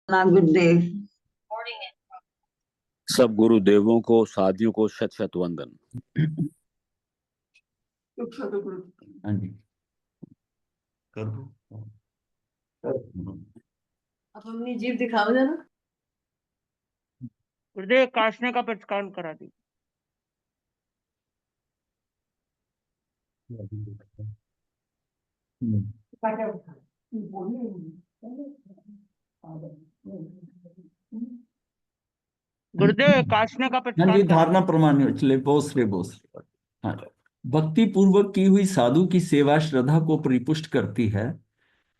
गुरुदेव। सब गुरुदेवों को, साधियों को शत शत वंदन। हाँ जी, कर दो। अब अपनी जीभ दिखाओ जरा। गुरुदेव काशने का प्रचकान करा दी। गुरुदेव काशने का हाँ प्रचकान जी, करा धारणा दी। प्रमाण चले बोस रे बोस। हाँ, भक्ति पूर्वक की हुई साधु की सेवा श्रद्धा को परिपुष्ट करती है।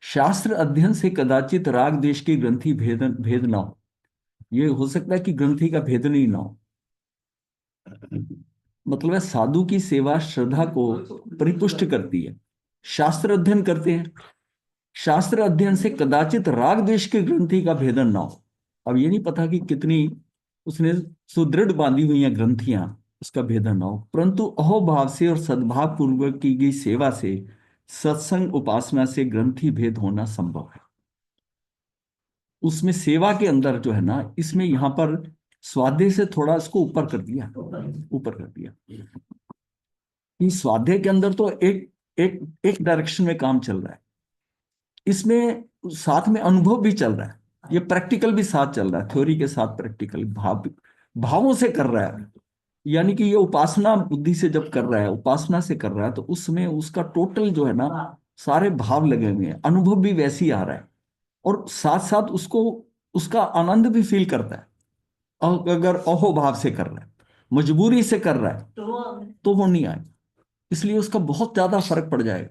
शास्त्र अध्ययन से कदाचित राग द्वेष की ग्रंथि भेद ना हो। ये हो सकता है कि ग्रंथि का भेदन ही ना हो। मतलब है साधु की सेवा श्रद्धा को परिपुष्ट करती है। शास्त्र अध्ययन करते हैं, शास्त्र अध्ययन से कदाचित राग द्वेष की ग्रंथि का भेदन ना हो। अब ये नहीं पता कि कितनी उसने सुदृढ़ बांधी हुई हैं ग्रंथियां, उसका भेदन ना हो, परंतु अहोभाव से और सद्भाव पूर्वक की गई सेवा से, सत्संग उपासना से ग्रंथि भेद होना संभव है। उसमें सेवा के अंदर जो है ना, इसमें यहां पर स्वाध्याय से थोड़ा इसको ऊपर कर दिया, ऊपर कर दिया। कि स्वाध्याय के अंदर तो एक एक एक डायरेक्शन में काम चल रहा है, इसमें साथ में अनुभव भी चल रहा है, ये प्रैक्टिकल भी साथ चल रहा है, थ्योरी के साथ प्रैक्टिकल भावों से कर रहा है। यानी कि ये उपासना बुद्धि से जब कर रहा है, उपासना से कर रहा है, तो उसमें उसका टोटल जो है ना, सारे भाव लगे हुए हैं, अनुभव भी वैसे ही आ रहा है, और साथ साथ उसको उसका आनंद भी फील करता है। और अगर अहोभाव से कर रहा है, मजबूरी से कर रहा है, तो वो नहीं आए। इसलिए उसका बहुत ज्यादा फर्क पड़ जाएगा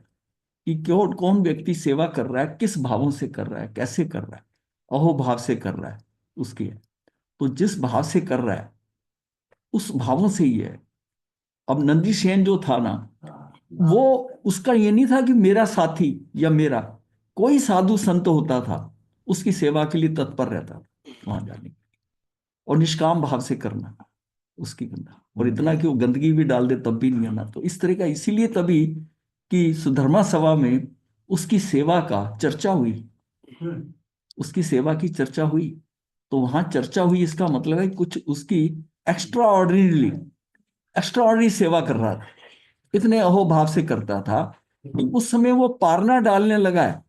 कि क्यों कौन व्यक्ति सेवा कर रहा है, किस भावों से कर रहा है, कैसे कर रहा है। अहोभाव से कर रहा है उसकी है, तो जिस भाव से कर रहा है उस भावों से ही है। अब नंदी सेन जो था ना, वो उसका ये नहीं था कि मेरा साथी या मेरा कोई साधु संत होता था, उसकी सेवा के लिए तत्पर रहता था वहां जाने, और निष्काम भाव से करना उसकी गंदा, और इतना कि वो गंदगी भी डाल दे तब भी नहीं आना। तो इस तरह का, इसीलिए तभी कि सुधर्मा सभा में उसकी सेवा का चर्चा हुई, उसकी सेवा की चर्चा हुई। तो वहां चर्चा हुई, इसका मतलब है कुछ उसकी एक्स्ट्रा ऑर्डिनरी सेवा कर रहा था, इतने अहोभाव से करता था कि उस समय वो पारना डालने लगा है,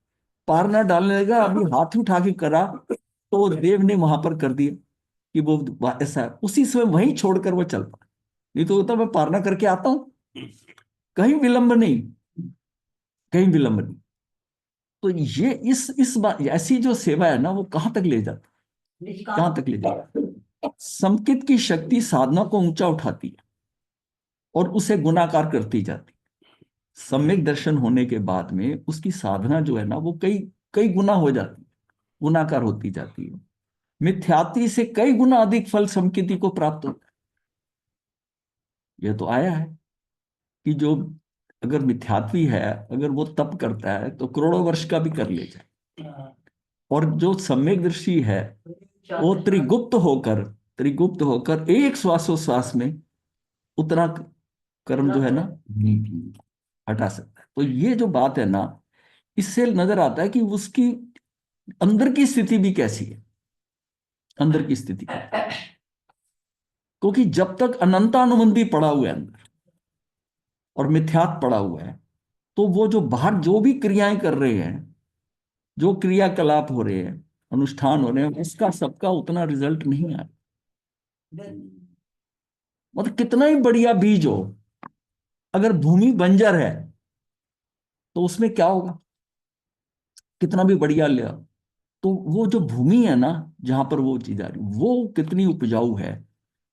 पारना डालने लगा, अभी हाथ उठा के करा तो देव ने वहां पर कर दिया कि वो ऐसा है। उसी समय वहीं छोड़कर वो चल पड़ा, नहीं तो होता मैं पारना करके आता हूं, कहीं विलंब नहीं, कहीं विलंब नहीं। तो ये इस बात, ऐसी जो सेवा है ना, वो कहां तक ले जाती, कहां तक ले जाती। संकित की शक्ति साधना को ऊंचा उठाती है और उसे गुणाकार करती जाती है। सम्यक दर्शन होने के बाद में उसकी साधना जो है ना, वो कई कई गुना हो जाती है, गुणाकार होती जाती है। मिथ्यात्वी से कई गुना अधिक फल संकिति को प्राप्त होता है। यह तो आया है कि जो अगर मिथ्यात्वी है, अगर वो तप करता है तो करोड़ों वर्ष का भी कर ले जाए, और जो सम्यक दृष्टि है वो त्रिगुप्त होकर एक श्वासोश्वास में उतना कर्म जो है ना हटा सकता है। तो ये जो बात है ना, इससे नजर आता है कि उसकी अंदर की स्थिति भी कैसी है, अंदर की स्थिति क्योंकि जब तक अनंतानुबंधी पड़ा हुआ है अंदर और मिथ्यात्व पड़ा हुआ है, तो वो जो बाहर जो भी क्रियाएं कर रहे हैं, जो क्रियाकलाप हो रहे हैं, अनुष्ठान हो रहे हैं, उसका सबका उतना रिजल्ट नहीं आया। मतलब कितना ही बढ़िया बीज हो, अगर भूमि बंजर है तो उसमें क्या होगा, कितना भी बढ़िया ले आओ, तो वो जो भूमि है ना, जहां पर वो चीज आ रही, वो कितनी उपजाऊ है,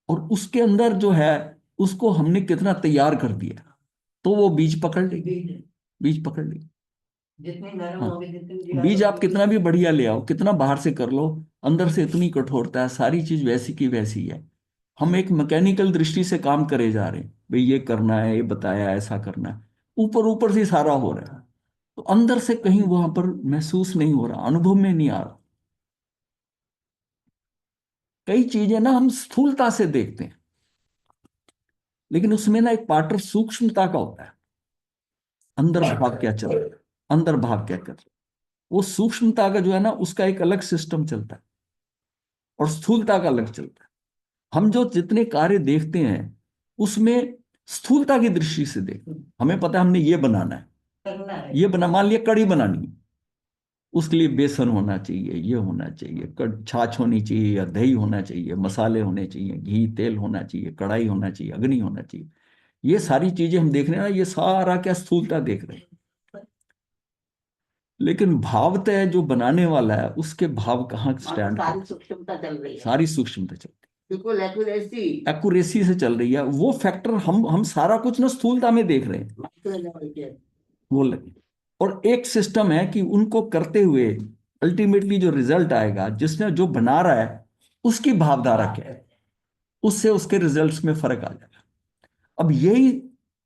और उसके अंदर जो है उसको हमने कितना तैयार कर दिया, तो वो बीज पकड़ लेगी, बीज पकड़ लेगी। जितनी नरम हाँ, होगी, जितनी बीज आप कितना भी बढ़िया ले आओ, कितना बाहर से कर लो, अंदर से इतनी कठोरता है, सारी चीज वैसी की वैसी है। हम एक मैकेनिकल दृष्टि से काम करे जा रहे हैं, भाई ये करना है, ये बताया ऐसा करना है, ऊपर ऊपर से सारा हो रहा है, तो अंदर से कहीं वहां पर महसूस नहीं हो रहा, अनुभव में नहीं आ रहा। कई चीजें ना हम स्थूलता से देखते हैं, लेकिन उसमें ना एक पार्ट सूक्ष्मता का होता है, अंदर भाव क्या चल रहा है, अंदर भाव क्या कर रहा है, वो सूक्ष्मता का जो है ना, उसका एक अलग सिस्टम चलता है। और स्थूलता का अलग चलता है। हम जो जितने कार्य देखते हैं उसमें स्थूलता की दृष्टि से देखते हैं। हमें पता है हमने ये बनाना है, करना है। ये बना, मान लिया कड़ी बनानी है, उसके लिए बेसन होना चाहिए, ये होना चाहिए, छाछ होनी चाहिए या दही होना चाहिए, मसाले होने चाहिए, घी तेल होना चाहिए, कढ़ाई होना चाहिए, अग्नि होना चाहिए। ये सारी चीजें हम देख रहे हैं ना, ये सारा क्या स्थूलता देख रहे हैं। लेकिन भावतः जो बनाने वाला है उसके भाव कहाँ स्टैंड सारी करते सूक्ष्मता चल रही हैं? है, सारी सूक्ष्मता चलती बिल्कुल एक्यूरेसी है, एक्यूरेसी से चल रही है। वो फैक्टर हम सारा कुछ ना स्थूलता में देख रहे हैं, माइक्रो लेवल के। वो लगे। और एक सिस्टम है कि उनको करते हुए अल्टीमेटली जो रिजल्ट आएगा, जिसने जो बना रहा है उसकी भावधारा क्या है, उससे उसके रिजल्ट्स में फर्क आ जाएगा। अब यही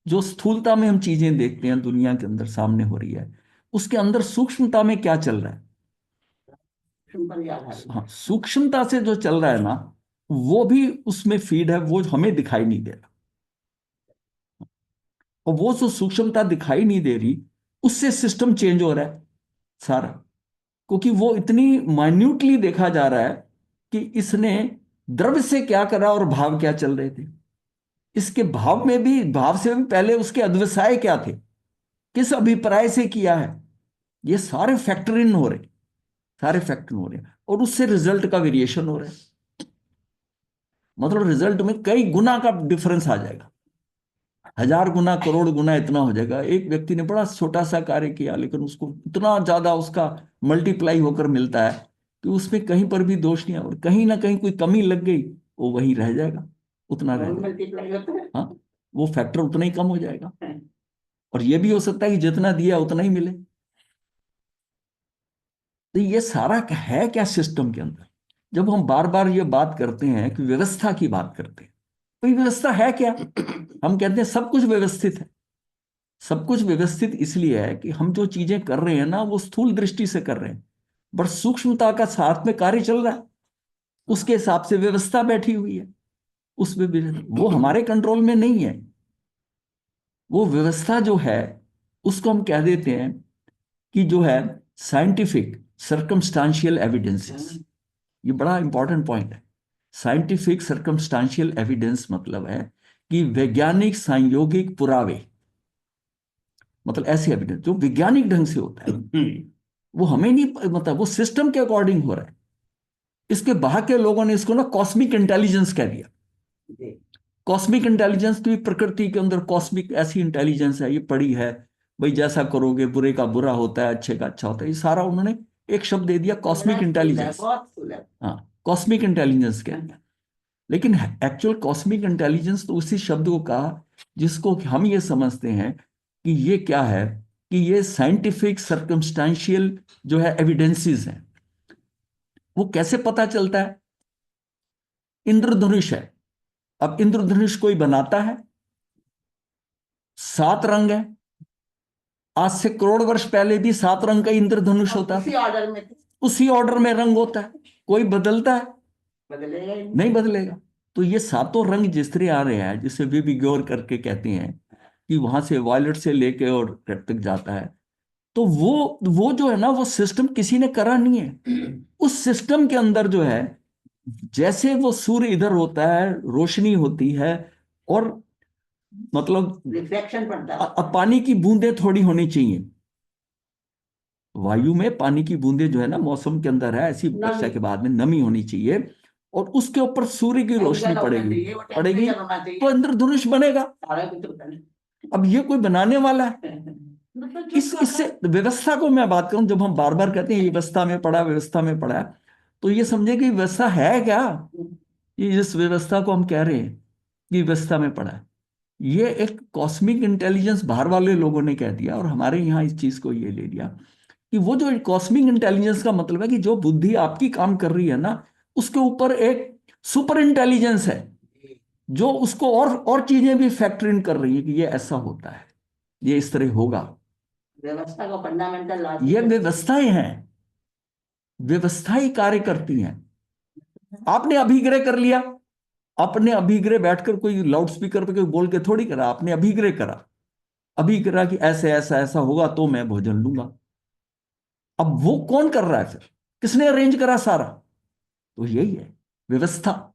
जो स्थूलता में हम चीजें देखते हैं दुनिया के अंदर सामने हो रही है, उसके अंदर सूक्ष्मता में क्या चल रहा है। सिंपल याद आ रही हाँ, सूक्ष्मता से जो चल रहा है ना, वो भी उसमें फीड है, वो हमें दिखाई नहीं दे रहा। और वो जो सूक्ष्मता दिखाई नहीं दे रही, उससे सिस्टम चेंज हो रहा है सारा, क्योंकि वो इतनी माइन्यूटली देखा जा रहा है कि इसने द्रव्य से क्या करा और भाव क्या चल रहे थे। इसके भाव में भी, भाव से भी पहले उसके अध्यवसाय क्या थे, किस अभिप्राय से किया है, ये सारे फैक्टर इन हो रहे, सारे फैक्टर हो रहे हैं, और उससे रिजल्ट का वेरिएशन हो रहा है। मतलब रिजल्ट में कई गुना का डिफरेंस आ जाएगा, 1000 गुना, करोड़ गुना इतना हो जाएगा। एक व्यक्ति ने बड़ा छोटा सा कार्य किया, लेकिन उसको इतना ज्यादा उसका मल्टीप्लाई होकर मिलता है कि उसमें कहीं पर भी दोष नहीं है, और कहीं ना कहीं कोई कमी लग गई, वो वही रह जाएगा, उतना रह जाएगा। मल्टीप्लाई होता है। हाँ, वो फैक्टर उतना ही कम हो जाएगा। और ये भी हो सकता है कि जितना दिया उतना ही मिले। तो ये सारा है क्या सिस्टम के अंदर। जब हम बार बार ये बात करते हैं कि व्यवस्था की बात करते हैं, तो ये व्यवस्था है क्या। हम कहते हैं सब कुछ व्यवस्थित है। सब कुछ व्यवस्थित इसलिए है कि हम जो चीजें कर रहे हैं ना, वो स्थूल दृष्टि से कर रहे हैं, बट सूक्ष्मता का साथ में कार्य चल रहा है, उसके हिसाब से व्यवस्था बैठी हुई है। उसमें भी वो हमारे कंट्रोल में नहीं है। वो व्यवस्था जो है उसको हम कह देते हैं कि जो है साइंटिफिक सर्कमस्टांशियल एविडेंसेस। ये बड़ा इंपॉर्टेंट पॉइंट है। साइंटिफिक सर्कमस्टांशियल एविडेंस मतलब है कि वैज्ञानिक संयोगिक पुरावे, मतलब ऐसे एविडेंस जो वैज्ञानिक ढंग से होता है, वो हमें नहीं, मतलब वो सिस्टम के अकॉर्डिंग हो रहा है। इसके बाहर के लोगों ने इसको ना कॉस्मिक इंटेलिजेंस कह दिया। कॉस्मिक इंटेलिजेंस की प्रकृति के अंदर कॉस्मिक ऐसी इंटेलिजेंस है, ये पड़ी है भाई, जैसा करोगे बुरे का बुरा होता है, अच्छे का अच्छा होता है, ये सारा उन्होंने एक शब्द दे दिया, कॉस्मिक इंटेलिजेंस। बहुत सुलभ। हाँ, कॉस्मिक इंटेलिजेंस कह दिया। लेकिन एक्चुअल कॉस्मिक इंटेलिजेंस तो उसी शब्द को कहा जिसको हम ये समझते हैं कि ये क्या है, कि ये साइंटिफिक सर्कमस्टांशियल जो है एविडेंसेस हैं। वो कैसे पता चलता है। इंद्रधनुष है, अब इंद्रधनुष कोई बनाता है, 7 रंग है, आज से करोड़ वर्ष पहले भी 7 रंग का इंद्रधनुष होता उसी है, ऑर्डर में थे। उसी ऑर्डर में रंग होता है, कोई बदलता है, बदलेगा ही नहीं बदलेगा। तो ये 7 रंग जिस तरह आ रहे हैं, जिसे वे गौर करके कहते हैं कि वहां से वायलेट से लेके और रेड तक जाता है, तो वो जो है ना, वो सिस्टम किसी ने करा नहीं है। उस सिस्टम के अंदर जो है, जैसे वो सूर्य इधर होता है, रोशनी होती है, और मतलब रिफ्लेक्शन पड़ता है। अब पानी की बूंदें थोड़ी होनी चाहिए। वायु में पानी की बूंदें जो है ना, मौसम के अंदर है, ऐसी वर्षा के बाद में नमी होनी चाहिए, और उसके ऊपर सूर्य की रोशनी पड़ेगी, तो इंद्रधनुष बनेगा। सारा कुछ होता है। अब ये कोई बनाने वाला है। मतलब इससे व्यवस्था को मैं बात करूं, जब हम बार बार कहते हैं ये व्यवस्था में पड़ा, व्यवस्था में पड़ा, तो ये समझे कि व्यवस्था है क्या। ये जिस व्यवस्था को हम कह रहे हैं कि व्यवस्था में पड़ा है, ये एक कॉस्मिक इंटेलिजेंस बाहर वाले लोगों ने कह दिया, और हमारे यहाँ इस चीज को ये ले लिया कि वो जो कॉस्मिक इंटेलिजेंस का मतलब है कि जो बुद्धि आपकी काम कर रही है ना, उसके ऊपर एक सुपर इंटेलिजेंस है, जो उसको और चीजें भी फैक्टर इन कर रही है कि ये ऐसा होता है, ये इस तरह होगा। व्यवस्था का फंडामेंटल ये व्यवस्थाएं हैं, व्यवस्थाएं कार्य करती हैं। आपने अभिग्रह कर लिया, आपने अभिग्रह बैठकर कोई लाउड स्पीकर पे कोई बोल के थोड़ी करा, आपने अभिग्रह करा, अभिग्रह कि ऐसे ऐसा ऐसा होगा तो मैं भोजन लूंगा। अब वो कौन कर रहा है फिर, किसने अरेंज करा सारा, तो यही है व्यवस्था।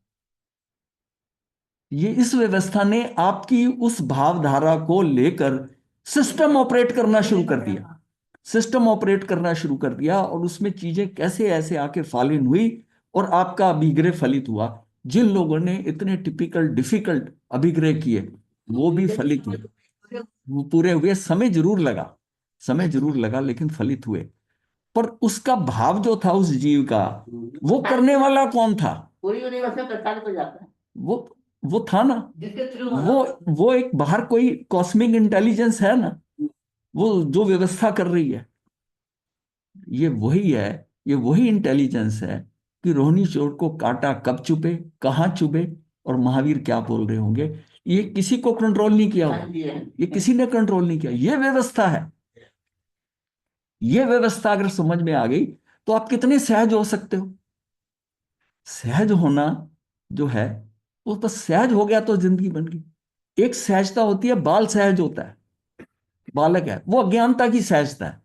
ये इस व्यवस्था ने आपकी उस भावधारा को लेकर सिस्टम ऑपरेट करना शुरू कर दिया, सिस्टम ऑपरेट करना शुरू कर दिया, और उसमें चीजें कैसे ऐसे आके फालिन हुई और आपका अभिग्रह फलित हुआ। जिन लोगों ने इतने टिपिकल डिफिकल्ट अभिग्रह किए वो भी फलित हुए, वो पूरे हुए। समय जरूर लगा लेकिन फलित हुए। पर उसका भाव जो था उस जीव का, वो करने वाला कौन था? पूरी यूनिवर्स में प्रसारित हो जाता है वो था ना, जिसके थ्रू वो एक बाहर कोई कॉस्मिक इंटेलिजेंस है ना, वो जो व्यवस्था कर रही है। ये वही है, ये वही इंटेलिजेंस है कि रोहिणी चोर को काटा कब चुभे, कहाँ चुभे, और महावीर क्या बोल रहे होंगे। ये किसी को कंट्रोल नहीं किया होगा, ये किसी ने कंट्रोल नहीं किया। ये व्यवस्था है। ये व्यवस्था अगर समझ में आ गई तो आप कितने सहज हो सकते हो। सहज होना जो है वो बस सहज हो गया तो जिंदगी बन गई। एक सहजता होती है, बाल सहज होता है, बालक है, वो अज्ञानता की सहजता है।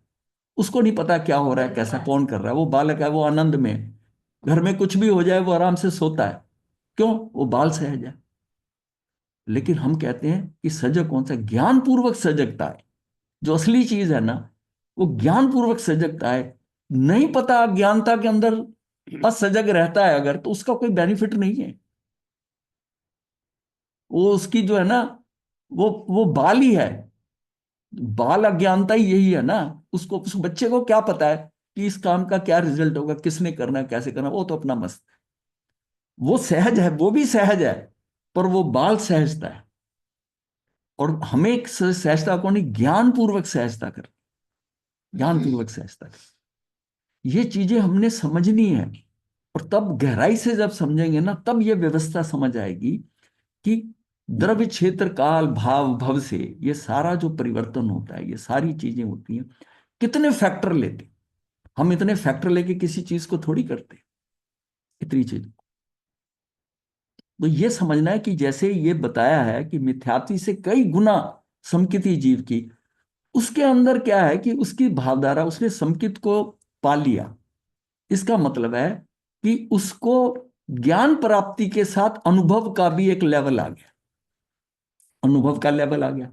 उसको नहीं पता क्या हो रहा है, कैसा कौन कर रहा है। वो बालक है, वो आनंद में है। घर में कुछ भी हो जाए वो आराम से सोता है। क्यों? वो बाल सहज है। लेकिन हम कहते हैं कि सजग कौन सा? ज्ञान पूर्वक सजगता है। जो असली चीज है ना, वो ज्ञान पूर्वक सजगता है। नहीं पता, अज्ञानता के अंदर असजग रहता है अगर, तो उसका कोई बेनिफिट नहीं है। वो उसकी जो है ना, वो बाल ही है। बाल अज्ञानता ही यही है ना। उसको, उस बच्चे को क्या पता है कि इस काम का क्या रिजल्ट होगा, किसने करना है, कैसे करना है। वो तो अपना मस्त है। वो सहज है, वो भी सहज है, पर वो बाल सहजता है। और हमें एक सहजता को नहीं, ज्ञान पूर्वक सहजता कर, ज्ञान पूर्वक सहजता कर। ये चीजें हमने समझनी है। और तब गहराई से जब समझेंगे ना, तब ये व्यवस्था समझ आएगी कि द्रव्य क्षेत्र काल भाव भव से ये सारा जो परिवर्तन होता है, ये सारी चीजें होती हैं। कितने फैक्टर लेते, हम इतने फैक्टर लेके किसी चीज को थोड़ी करते, इतनी चीज। तो ये समझना है कि जैसे ये बताया है कि मिथ्यात्व से कई गुना समकिति जीव की, उसके अंदर क्या है कि उसकी भावधारा, उसने समकित को पा लिया। इसका मतलब है कि उसको ज्ञान प्राप्ति के साथ अनुभव का भी एक लेवल आ गया। अनुभव का लेवल आ गया,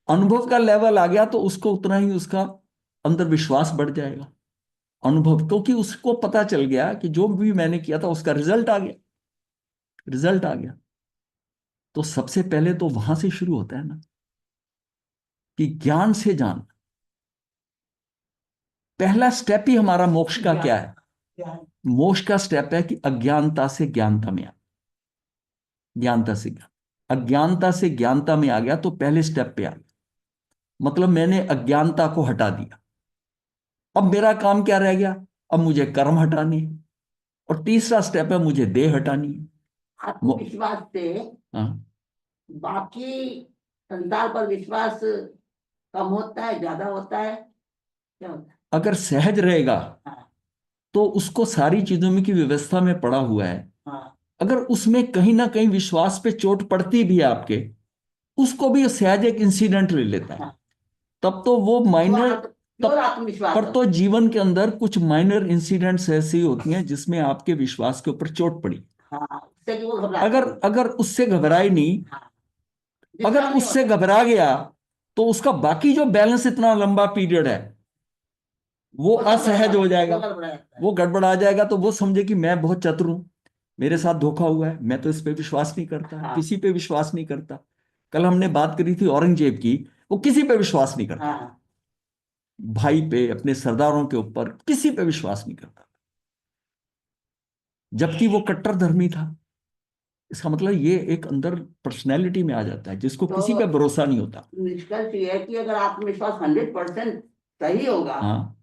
अनुभव का लेवल आ गया, तो उसको उतना ही उसका अंदर विश्वास बढ़ जाएगा। अनुभव, क्योंकि उसको पता चल गया कि जो भी मैंने किया था उसका रिजल्ट आ गया, रिजल्ट आ गया। तो सबसे पहले तो वहां से शुरू होता है ना, कि ज्ञान से जान। पहला स्टेप ही हमारा मोक्ष का क्या है? मोक्ष का स्टेप है कि अज्ञानता से ज्ञानता में आ, ज्ञानता से ज्ञान, अज्ञानता से ज्ञानता में आ गया तो पहले स्टेप पे आ गया। मतलब मैंने अज्ञानता को हटा दिया। अब मेरा काम क्या रह गया? अब मुझे कर्म हटाने हैं। और तीसरा स्टेप है, मुझे देह हटानी है। आत्मविश्वास से हाँ, बाकी संसार पर विश्वास कम होता है, ज्यादा होता है, क्या होता है? अगर सहज रहेगा हाँ, तो उसको सारी चीजों में की व्यवस्था में पड़ा हुआ है। हाँ, अगर उसमें कहीं ना कहीं विश्वास पे चोट पड़ती भी है आपके, उसको भी सहज एक इंसिडेंट ले लेता है। हाँ। तब तो वो माइनर, प्योर आत्मविश्वास पर है। तो जीवन के अंदर कुछ माइनर इंसिडेंट्स ऐसी होती हैं जिसमें आपके विश्वास के ऊपर चोट पड़ी। हाँ, उससे भी वो घबराता अगर है। अगर उससे घबराए नहीं, हाँ, अगर डिस्टर्ब नहीं उससे होता। घबरा गया, तो उसका बाकी जो बैलेंस इतना लंबा पीरियड है वो वो सब असहज हो जाएगा, वो गड़बड़ा जाता है। वो गड़बड़ा जाएगा। तो वो समझे कि मैं बहुत चतुर हूं, मेरे साथ धोखा हुआ है, मैं तो इस पे विश्वास नहीं करता, हाँ, किसी पे विश्वास नहीं करता। कल हमने बात करी थी औरंगजेब की, वो किसी पे विश्वास नहीं करता, हाँ, भाई पे, अपने सरदारों के ऊपर किसी पे विश्वास नहीं करता, जबकि वो कट्टर धर्मी था। इसका मतलब ये एक अंदर पर्सनैलिटी में आ जाता है जिसको तो किसी पे भरोसा नहीं होता। निष्कर्ष ये है कि अगर आत्मविश्वास 100% सही होगा हाँ,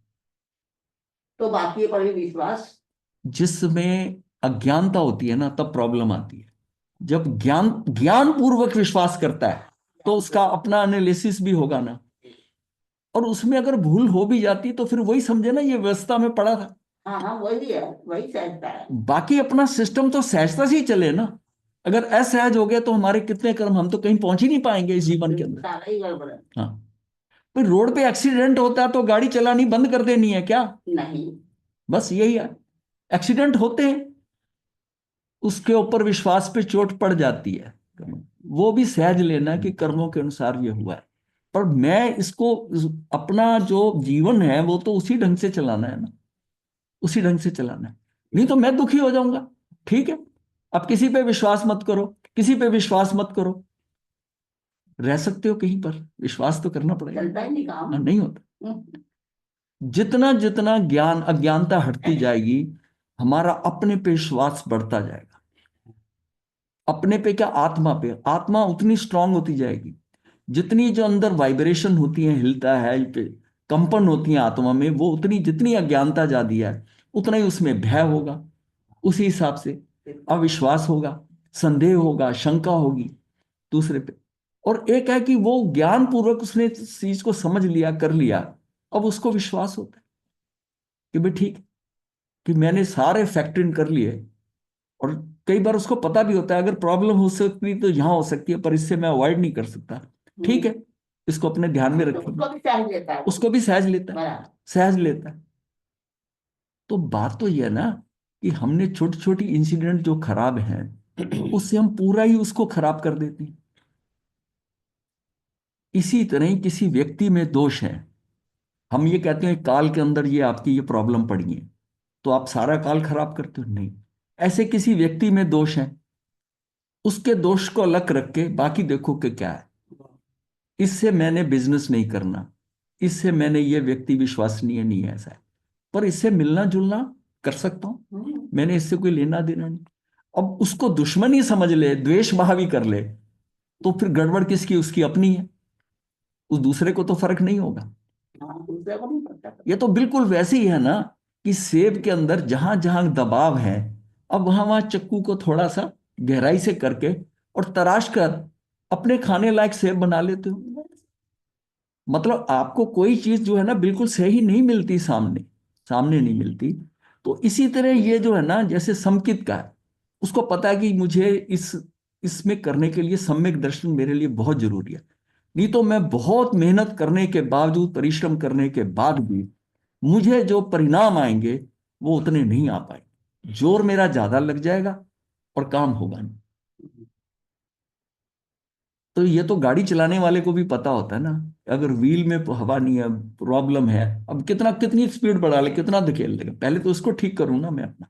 तो बाकी पर भी विश्वास। जिसमें अज्ञानता होती है ना, तब प्रॉब्लम आती है। जब ज्ञान ज्ञान पूर्वक विश्वास करता है तो उसका अपना एनालिसिस भी होगा ना, और उसमें अगर भूल हो भी जाती तो फिर वही समझे ना, ये व्यवस्था में पड़ा था। हाँ, हाँ, वही है, वही सहजता है। बाकी अपना सिस्टम तो सहजता से ही चले ना। अगर असहज हो गया तो हमारे कितने कर्म, हम तो कहीं पहुंच ही नहीं पाएंगे इस जीवन के अंदर। सारा ही गड़बड़ है। हाँ, फिर रोड पे एक्सीडेंट होता है तो गाड़ी चलानी बंद कर देनी है क्या? नहीं, बस यही है, एक्सीडेंट होते हैं, उसके ऊपर विश्वास पे चोट पड़ जाती है, वो भी सहज लेना कि कर्मों के अनुसार ये हुआ है। पर मैं इसको अपना जो जीवन है वो तो उसी ढंग से चलाना है ना, उसी ढंग से चलाना है, नहीं तो मैं दुखी हो जाऊंगा। ठीक है, अब किसी पे विश्वास मत करो, किसी पे विश्वास मत करो, रह सकते हो कहीं पर, विश्वास तो करना पड़ेगा। चलता ही नहीं काम। नहीं होता। जितना जितना ज्ञान अज्ञानता हटती जाएगी, हमारा अपने पे विश्वास बढ़ता जाएगा। अपने पे क्या, आत्मा पे, आत्मा उतनी स्ट्रांग होती जाएगी, जितनी जो अंदर वाइब्रेशन होती है, हिलता है, कंपन होती है आत्मा में, वो उतनी, जितनी अज्ञानता ज्यादा है उतना ही उसमें भय होगा, उसी हिसाब से अविश्वास होगा, संदेह होगा, शंका होगी दूसरे पे। और एक है कि वो ज्ञान पूर्वक उसने इस चीज को समझ लिया, कर लिया, अब उसको विश्वास होता है कि भाई ठीक है, कि मैंने सारे फैक्टर इन कर लिए। और कई बार उसको पता भी होता है अगर प्रॉब्लम हो सकती तो यहां हो सकती है, पर इससे मैं अवॉइड नहीं कर सकता। ठीक है, इसको अपने ध्यान में उसको रखेंगे। भी सहज लेता है वो। उसको भी सहज लेता है, बराबर। सहज लेता है। तो बात तो यह है ना कि हमने छोटी छोटी इंसिडेंट जो खराब हैं उससे हम पूरा ही उसको खराब कर देते हैं। इसी तरह ही किसी व्यक्ति में दोष है, हम ये कहते हैं काल के अंदर ये आपकी ये प्रॉब्लम पड़ी है, तो आप सारा काल खराब करते हो, नहीं। ऐसे किसी व्यक्ति में दोष है, उसके दोष को अलग रख के बाकी देखो कि क्या है। इससे मैंने बिजनेस नहीं करना, इससे मैंने ये व्यक्ति विश्वसनीय नहीं है, ऐसा है, पर इससे मिलना जुलना कर सकता हूं, मैंने इससे कोई लेना देना नहीं। अब उसको दुश्मनी समझ ले, द्वेष भाव ही कर ले, तो फिर गड़बड़ किसकी, उसकी अपनी है, उस दूसरे को तो फर्क नहीं होगा। हाँ, दूसरे को नहीं पता। ये तो बिल्कुल वैसे ही है ना कि सेब के अंदर जहां जहां दबाव है, अब वहां वहां चक्कू को थोड़ा सा गहराई से करके और तराश कर अपने खाने लायक सेब बना लेते हो। मतलब आपको कोई चीज जो है ना बिल्कुल सही नहीं मिलती, सामने सामने नहीं मिलती। तो इसी तरह ये जो है ना, जैसे समकित का है, उसको पता है कि मुझे इसमें करने के लिए सम्यक दर्शन मेरे लिए बहुत जरूरी है, नहीं तो मैं बहुत मेहनत करने के बावजूद, परिश्रम करने के बाद भी मुझे जो परिणाम आएंगे वो उतने नहीं आ पाएंगे, जोर मेरा ज्यादा लग जाएगा और काम होगा नहीं। तो ये तो गाड़ी चलाने वाले को भी पता होता है ना, अगर व्हील में हवा नहीं है, प्रॉब्लम है, अब कितनी स्पीड बढ़ा ले, कितना धकेल लेगा, पहले तो उसको ठीक करूँ ना मैं अपना।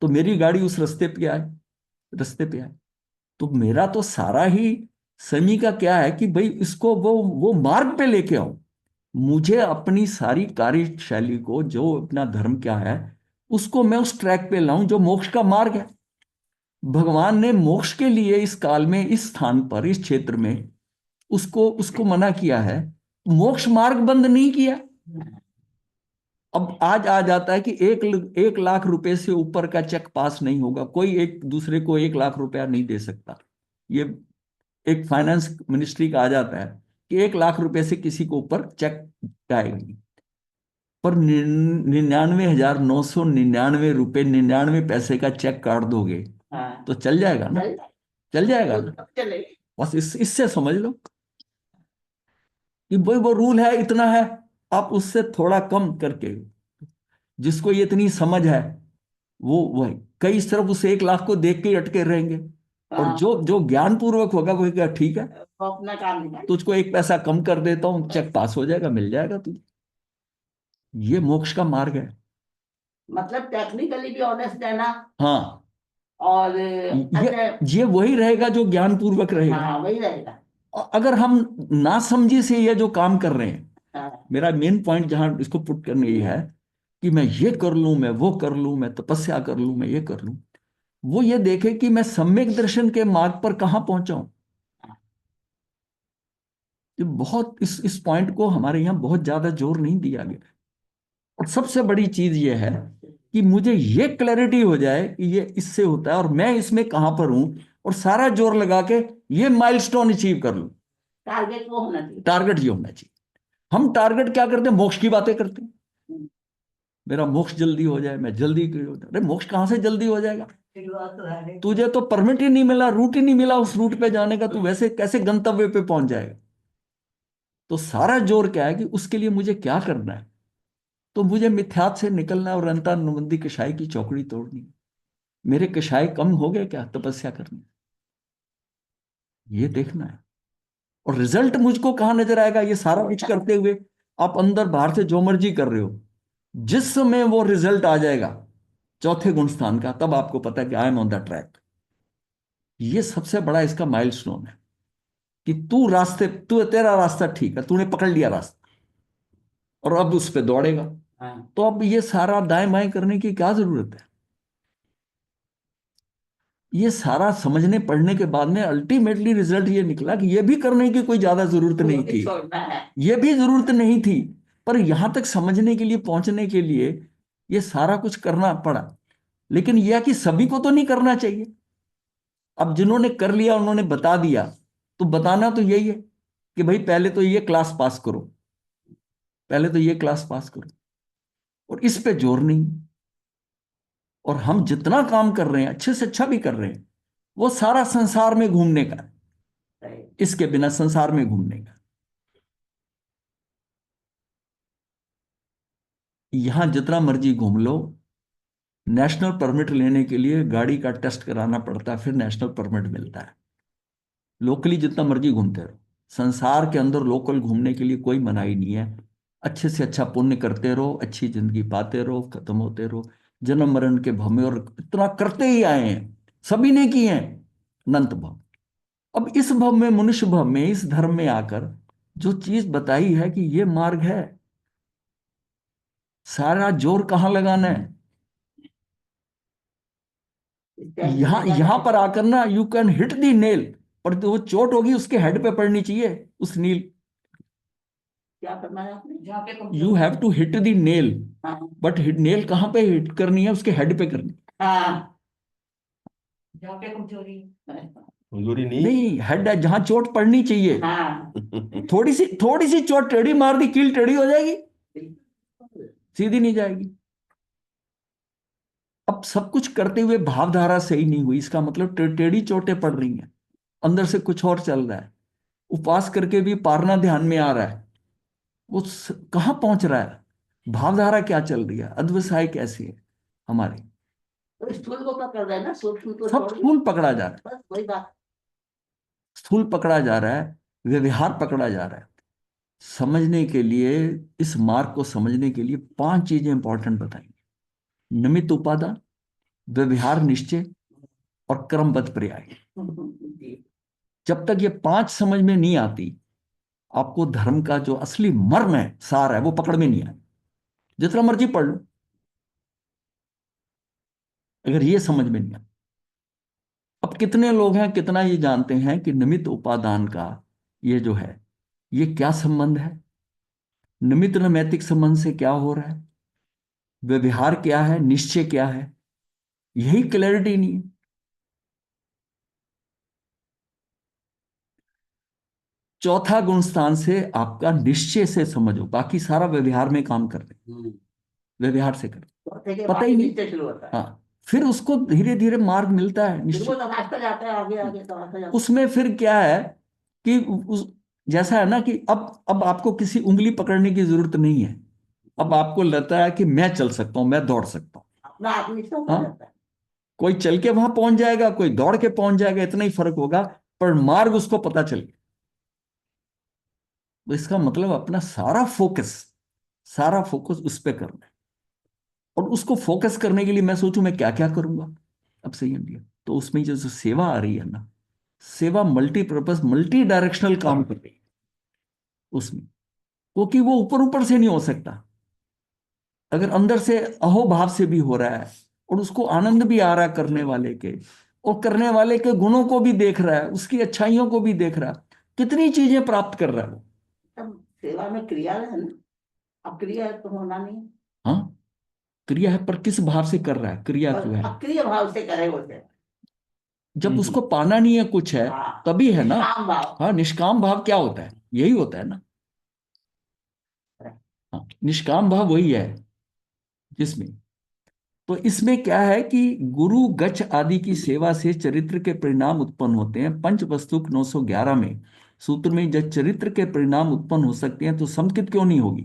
तो मेरी गाड़ी उस रास्ते पे आए, तो मेरा तो सारा ही समी का क्या है कि भाई इसको वो मार्ग पे लेके आओ। मुझे अपनी सारी कार्यशैली को, जो अपना धर्म क्या है, उसको मैं उस ट्रैक पे लाऊं जो मोक्ष का मार्ग है। भगवान ने मोक्ष के लिए इस काल में, इस स्थान पर, इस क्षेत्र में उसको उसको मना किया है, मोक्ष मार्ग बंद नहीं किया। अब आज आ जाता है कि 1 लाख रुपए से ऊपर का चेक पास नहीं होगा, कोई एक दूसरे को 1 लाख रुपया नहीं दे सकता। ये एक फाइनेंस मिनिस्ट्री का आ जाता है कि 1 लाख रुपए से किसी को ऊपर चेक जाएगा नहीं। पर 99,999 रुपए 99 पैसे का चेक काट दोगे हाँ, तो चल जाएगा ना, चल चल जाएगा ना। चले। बस इससे समझ लो कि भाई वो रूल है, इतना है, आप उससे थोड़ा कम करके, जिसको ये इतनी समझ है वो कई सिर्फ उस 1 लाख को देख के ही अटके रहेंगे। और हाँ, जो जो ज्ञान पूर्वक होगा वो क्या, ठीक है, वो अपना काम निकाल। तुझको 1 पैसा कम कर देता हूँ, चेक पास हो जाएगा, मिल जाएगा तुझे। ये मोक्ष का मार्ग है। मतलब टेक्निकली भी ऑनेस्ट है ना। हाँ, और ये अच्छा। ये वही रहेगा जो ज्ञान पूर्वक रहेगा। हाँ, वही रहेगा। और अगर हम ना समझी से ये जो काम कर रहे हैं, हाँ, मेरा मेन पॉइंट जहां इसको पुट करने ये है कि मैं ये कर लूं, मैं वो कर लूं, मैं तपस्या कर लूं, मैं ये कर लूं, वो ये देखे कि मैं सम्यक दर्शन के मार्ग पर कहां पहुंचा हूं। ये बहुत, इस पॉइंट को हमारे यहाँ बहुत ज्यादा जोर नहीं दिया गया। और सबसे बड़ी चीज ये है कि मुझे ये क्लैरिटी हो जाए कि ये इससे होता है और मैं इसमें कहां पर हूं, और सारा जोर लगा के ये माइलस्टोन अचीव कर लूं। टारगेट वो होना चाहिए। टारगेट ये होना चाहिए। हम टारगेट क्या करते हैं, मोक्ष की बातें करते हैं, मेरा मोक्ष जल्दी हो जाए, मैं जल्दी अरे मोक्ष कहां से जल्दी हो जाएगा, तुझे तो परमिट ही नहीं मिला, रूट ही नहीं मिला उस रूट पे जाने का, तू वैसे कैसे गंतव्य पे पहुंच जाएगा। तो सारा जोर क्या है कि उसके लिए मुझे क्या करना है, तो मुझे मिथ्यात से निकलना है और अंतर्नुबंधी कषाय की चौकड़ी तोड़नी है। मेरे कषाय कम हो गए क्या तपस्या करने, ये देखना है। और रिजल्ट मुझको कहां नजर आएगा, ये सारा कुछ करते हुए आप अंदर बाहर से जो मर्जी कर रहे हो, जिस समय वो रिजल्ट आ जाएगा चौथे गुण स्थान का, तब आपको पता है कि I am on the track. ये सबसे बड़ा इसका माइलस्टोन है कि तू तेरा रास्ता ठीक है, तूने पकड़ लिया रास्ता और अब उस पर दौड़ेगा। हाँ, तो अब ये सारा दाएं बाएं करने की क्या जरूरत है। ये सारा समझने पढ़ने के बाद में अल्टीमेटली रिजल्ट ये निकला कि ये भी करने की कोई ज्यादा जरूरत नहीं थी, छोड़ना है। ये भी जरूरत नहीं थी, पर यहां तक समझने के लिए पहुंचने के लिए ये सारा कुछ करना पड़ा। लेकिन यह कि सभी को तो नहीं करना चाहिए। अब जिन्होंने कर लिया उन्होंने बता दिया, तो बताना तो यही है कि भाई पहले तो ये क्लास पास करो, पहले तो ये क्लास पास करो, और इस पे जोर नहीं। और हम जितना काम कर रहे हैं अच्छे से अच्छा भी कर रहे हैं, वो सारा संसार में घूमने का है, सही। इसके बिना संसार में घूमने का। यहां जितना मर्जी घूम लो, नेशनल परमिट लेने के लिए गाड़ी का टेस्ट कराना पड़ता है, फिर नेशनल परमिट मिलता है। लोकली जितना मर्जी घूमते रहो, संसार के अंदर लोकल घूमने के लिए कोई मनाही नहीं है। अच्छे से अच्छा पुण्य करते रहो, अच्छी जिंदगी पाते रहो, खत्म होते रहो जन्म मरण के भव में, और इतना करते ही आए हैं, सभी ने किए हैं अनंत भव। अब इस भव में, मनुष्य भव में, इस धर्म में आकर जो चीज बताई है कि ये मार्ग है, सारा जोर कहाँ लगाना है। यहां यहां पर आकर ना you can hit the nail, पर जो वो चोट होगी उसके हेड पे पड़नी चाहिए, उस नील। क्या करना है आपने, जहाँ पे you have to hit the nail, हाँ, बट नेल कहां पे हिट करनी है, उसके हेड पे करनी हाँ, जहाँ पे कमजोरी है। कमजोरी नहीं। नहीं, हेड है जहां चोट पड़नी चाहिए। हाँ, थोड़ी सी चोट टेढ़ी मार दी, कील टेढ़ी हो जाएगी, सीधी नहीं जाएगी। अब सब कुछ करते हुए भावधारा सही नहीं हुई, इसका मतलब टेढ़ी चोटें पड़ रही हैं, अंदर से कुछ और चल रहा है। उपवास करके भी पारना ध्यान में आ रहा है, वो कहां पहुंच रहा है, भावधारा क्या चल रही है, अध्यवसाय कैसी है हमारी। तो स्थूल को पकड़ रहे हैं ना, सूक्ष्म को सब छोड़िए। स्थूल पकड़ा जा रहा है, बस वही बात। स्थूल पकड़ा जा रहा है, व्यवहार पकड़ा जा रहा है। समझने के लिए, इस मार्ग को समझने के लिए 5 चीजें इंपॉर्टेंट बताएंगे: निमित्त उपादान, व्यवहार निश्चय, और क्रमबद्ध पर्याय। जी, जब तक ये 5 समझ में नहीं आती, आपको धर्म का जो असली मर्म है, सार है, वो पकड़ में नहीं आए, जितना मर्जी पढ़ लो, अगर ये समझ में नहीं आता। अब कितने लोग हैं, कितना ये जानते हैं कि निमित्त उपादान का ये जो है, ये क्या संबंध है, निमित्त नैमित्तिक संबंध से क्या हो रहा है, व्यवहार क्या है, निश्चय क्या है, यही क्लैरिटी नहीं है। चौथा गुण स्थान से आपका निश्चय से समझो, बाकी सारा व्यवहार में काम कर रहे हैं, व्यवहार से कर, चौथे के पता बाद ही नहीं। नीचे शुरू होता है। हाँ, फिर उसको धीरे धीरे मार्ग मिलता है फिर निश्चय। वो तमाशा जाता है, आगे आगे तमाशा जाता है। उसमें फिर क्या है कि जैसा है ना कि अब आपको किसी उंगली पकड़ने की जरूरत नहीं है। अब आपको लगता है कि मैं चल सकता हूं, मैं दौड़ सकता हूं। अपना आत्मविश्वास आ हाँ, जाता है। कोई चल के वहां पहुंच जाएगा, कोई दौड़ के पहुंच जाएगा, इतना ही फर्क होगा, पर मार्ग उसको पता चल गया। तो इसका मतलब अपना सारा फोकस उस पर करना है। और उसको फोकस करने के लिए मैं सोचूं मैं क्या क्या करूंगा, अब सही है। तो उसमें जो सेवा आ रही है ना, सेवा मल्टीपर्पज, मल्टी डायरेक्शनल काम कर रही है उसमें, क्योंकि वो ऊपर ऊपर से नहीं हो सकता। अगर अंदर से अहोभाव से भी हो रहा है, और उसको आनंद भी आ रहा है करने वाले के, और करने वाले के गुणों को भी देख रहा है, उसकी अच्छाइयों को भी देख रहा है, कितनी चीजें प्राप्त कर रहा है वो। तब सेवा में क्रिया है ना, अब क्रिया है तो होना नहीं। हाँ, क्रिया है, पर किस भाव से कर रहा है, क्रिया और क्यों है। अक्रिय भाव से करे वो सेवा। जब उसको पाना नहीं है कुछ है, हाँ, तभी है ना। निष्काम भाव। हाँ, निष्काम भाव क्या होता है, यही होता है ना। हाँ, निष्काम भाव वही है जिसमें, तो इसमें क्या है कि गुरु गच्छ आदि की सेवा से चरित्र के परिणाम उत्पन्न होते हैं। पंचवस्तुक 911 में सूत्र में, जब चरित्र के परिणाम उत्पन्न हो सकते हैं तो समकित क्यों नहीं होगी।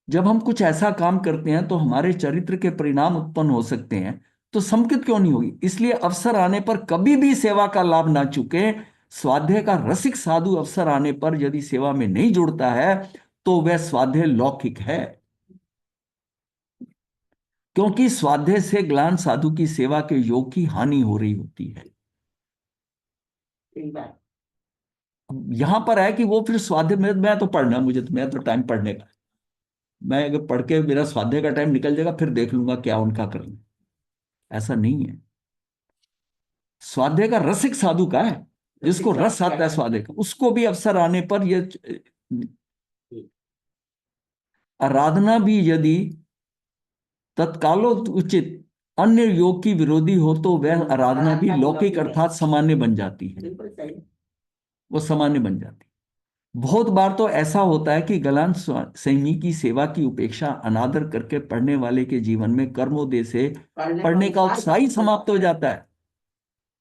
जब हम कुछ ऐसा काम करते हैं तो हमारे चरित्र के परिणाम उत्पन्न हो सकते हैं, तो समुचित क्यों नहीं होगी? इसलिए अवसर आने पर कभी भी सेवा का लाभ ना चूके। स्वाध्याय का रसिक साधु अवसर आने पर यदि सेवा में नहीं जुड़ता है तो वह स्वाध्याय लौकिक है, क्योंकि स्वाध्याय से ग्लान साधु की सेवा के योग की हानि हो रही होती है। सही बात। यहां पर है कि वो फिर स्वाध्याय में, मैं तो पढ़ना, मुझे तो, मैं तो टाइम पढ़ने का, मैं अगर पढ़ के मेरा स्वाध्याय का टाइम निकल जाएगा फिर देख लूंगा क्या उनका करना, ऐसा नहीं है। स्वाध्याय का रसिक साधु का है, जिसको रस आता है स्वाध्याय का, उसको भी अवसर आने पर ये आराधना भी यदि तत्कालोचित अन्य योग की विरोधी हो तो वह आराधना भी लौकिक अर्थात सामान्य बन जाती है, बिल्कुल सही। वो सामान्य बन जाती है। बहुत बार तो ऐसा होता है कि गलान संयमी की सेवा की उपेक्षा अनादर करके पढ़ने वाले के जीवन में कर्मोदय से पढ़ने का उत्साह ही समाप्त हो जाता है।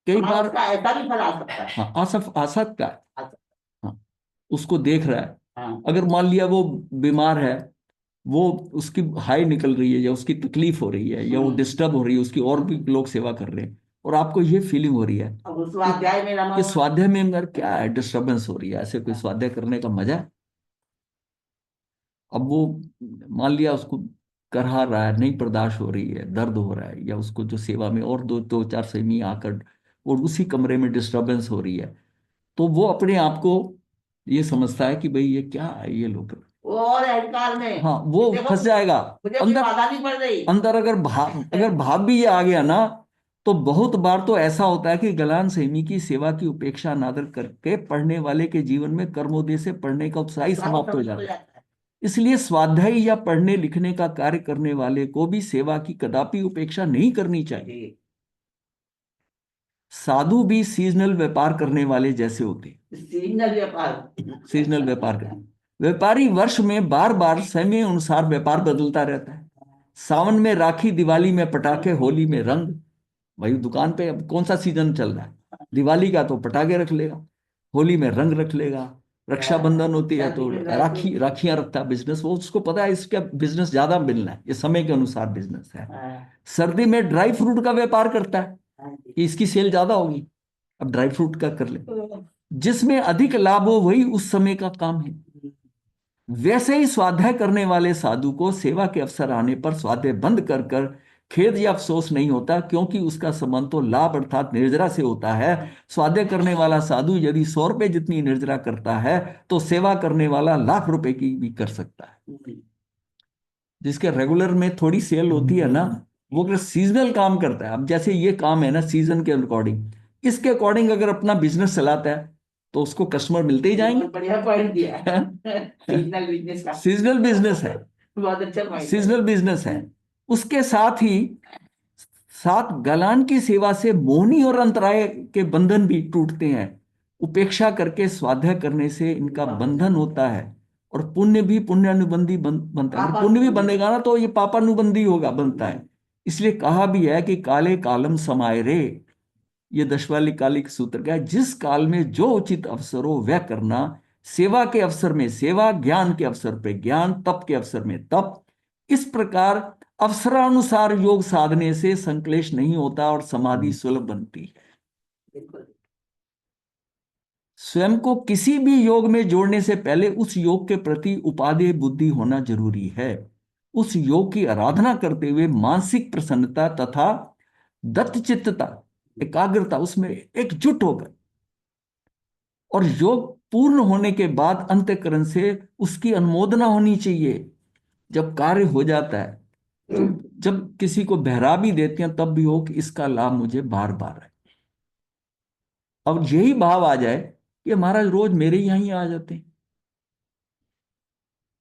कई हाँ, बार उसका ऐसा भी फल आ सकता है। हाँ, आ सकता है। आ सकता हाँ, उसको देख रहा है, है। हाँ। अगर मान लिया वो बीमार है, वो उसकी हाई निकल रही है या उसकी तकलीफ हो रही है या वो डिस्टर्ब हो रही है, उसकी और भी लोग सेवा कर रहे हैं, और आपको ये फीलिंग हो रही है अब उस स्वाध्याय में रमा कि हुआ- स्वाध्याय में मेरा क्या है, डिस्टर्बेंस हो रही है, ऐसे कोई स्वाध्याय करने का मजा है? अब वो मान लिया उसको करहा रहा है, नहीं बर्दाश्त हो रही है, दर्द हो रहा है, या उसको जो सेवा में और दो दो चार सेमी आकर और उसी कमरे में डिस्टर्बेंस हो रही है, तो वो अपने आप को ये समझता है कि भाई ये क्या है, ये लोग, वो और अहंकार में। हाँ, वो देखो, फंस जाएगा मुझे कोई अंदर। बाधा नहीं पड़ रही। अंदर अगर भाव भी ये आ गया ना, तो बहुत बार तो ऐसा होता है कि गलान सेमी की सेवा की उपेक्षा अनादर करके पढ़ने वाले के जीवन में कर्मोदय से पढ़ने का उत्साह ही समाप्त हो जाता है। इसलिए स्वाध्याय या पढ़ने लिखने का कार्य करने वाले को भी सेवा की कदापि उपेक्षा नहीं करनी चाहिए। जी। साधु भी सीजनल व्यापार करने वाले जैसे होते हैं। सीजनल व्यापार। सीजनल व्यापार करने व्यापारी वर्ष में बार बार समय अनुसार व्यापार बदलता रहता है। सावन में राखी, दिवाली में पटाखे, होली में रंग। भाई दुकान पे अब कौन सा सीजन चल रहा है? दिवाली का तो पटाखे रख लेगा, होली में रंग रख लेगा, रक्षाबंधन होती है तो राखियां रखता है बिजनेस, वो उसको पता है इसका बिजनेस ज्यादा मिलना है, ये समय के अनुसार बिजनेस है। हाँ, सर्दी में ड्राई फ्रूट का व्यापार करता है हाँ जी। कि इसकी सेल ज्यादा होगी, अब ड्राई फ्रूट का कर ले, जिसमें अधिक लाभ हो वही उस समय का काम है। वैसे ही स्वाध्याय करने वाले साधु को सेवा के अवसर आने पर स्वाध्याय बंद कर कर खेद या अफसोस नहीं होता, क्योंकि उसका संबंध तो लाभ अर्थात निर्जरा से होता है। स्वाध्याय करने वाला साधु यदि 100 रुपए जितनी निर्जरा करता है तो सेवा करने वाला लाख रुपए की भी कर सकता है। जिसके रेगुलर में थोड़ी सेल होती है ना, वो अगर सीजनल काम करता है, अब जैसे ये काम है ना सीजन के अकॉर्डिंग, इसके अकॉर्डिंग अगर अपना बिजनेस चलाता है तो उसको कस्टमर मिलते ही जाएंगे। बहुत बढ़िया पॉइंट दिया है। सीजनल बिजनेस का सीजनल बिजनेस है, बहुत अच्छा पॉइंट। सीजनल बिजनेस है। उसके साथ ही साथ गलान की सेवा से मोहनी और अंतराय के बंधन भी टूटते हैं। उपेक्षा करके स्वाध्याय करने से इनका बंधन होता है, और पुण्य भी पुण्यानुबंधी बनता है। पुण्य भी बनेगा ना तो ये पापानुबंधी होगा, बनता है। इसलिए कहा भी है कि काले कालम समाये रे, ये दशवाली कालिक सूत्र का है, जिस काल में जो उचित अवसर हो वह करना। सेवा के अवसर में सेवा, ज्ञान के अवसर पे ज्ञान, तप के अवसर में तप। इस प्रकार अवसरानुसार योग साधने से संक्लेश नहीं होता और समाधि सुलभ बनती है। बिल्कुल। स्वयं को किसी भी योग में जोड़ने से पहले उस योग के प्रति उपादेय बुद्धि होना जरूरी है। उस योग की आराधना करते हुए मानसिक प्रसन्नता तथा दत्तचित्तता, एकाग्रता, उसमें एकजुट होकर, और योग पूर्ण होने के बाद अंतःकरण से उसकी अनुमोदना होनी चाहिए। जब कार्य हो जाता है, तो जब किसी को बहरा भी देते हैं तब भी हो कि इसका लाभ मुझे बार बार है। अब यही भाव आ जाए कि महाराज रोज मेरे यहाँ ही आ जाते हैं,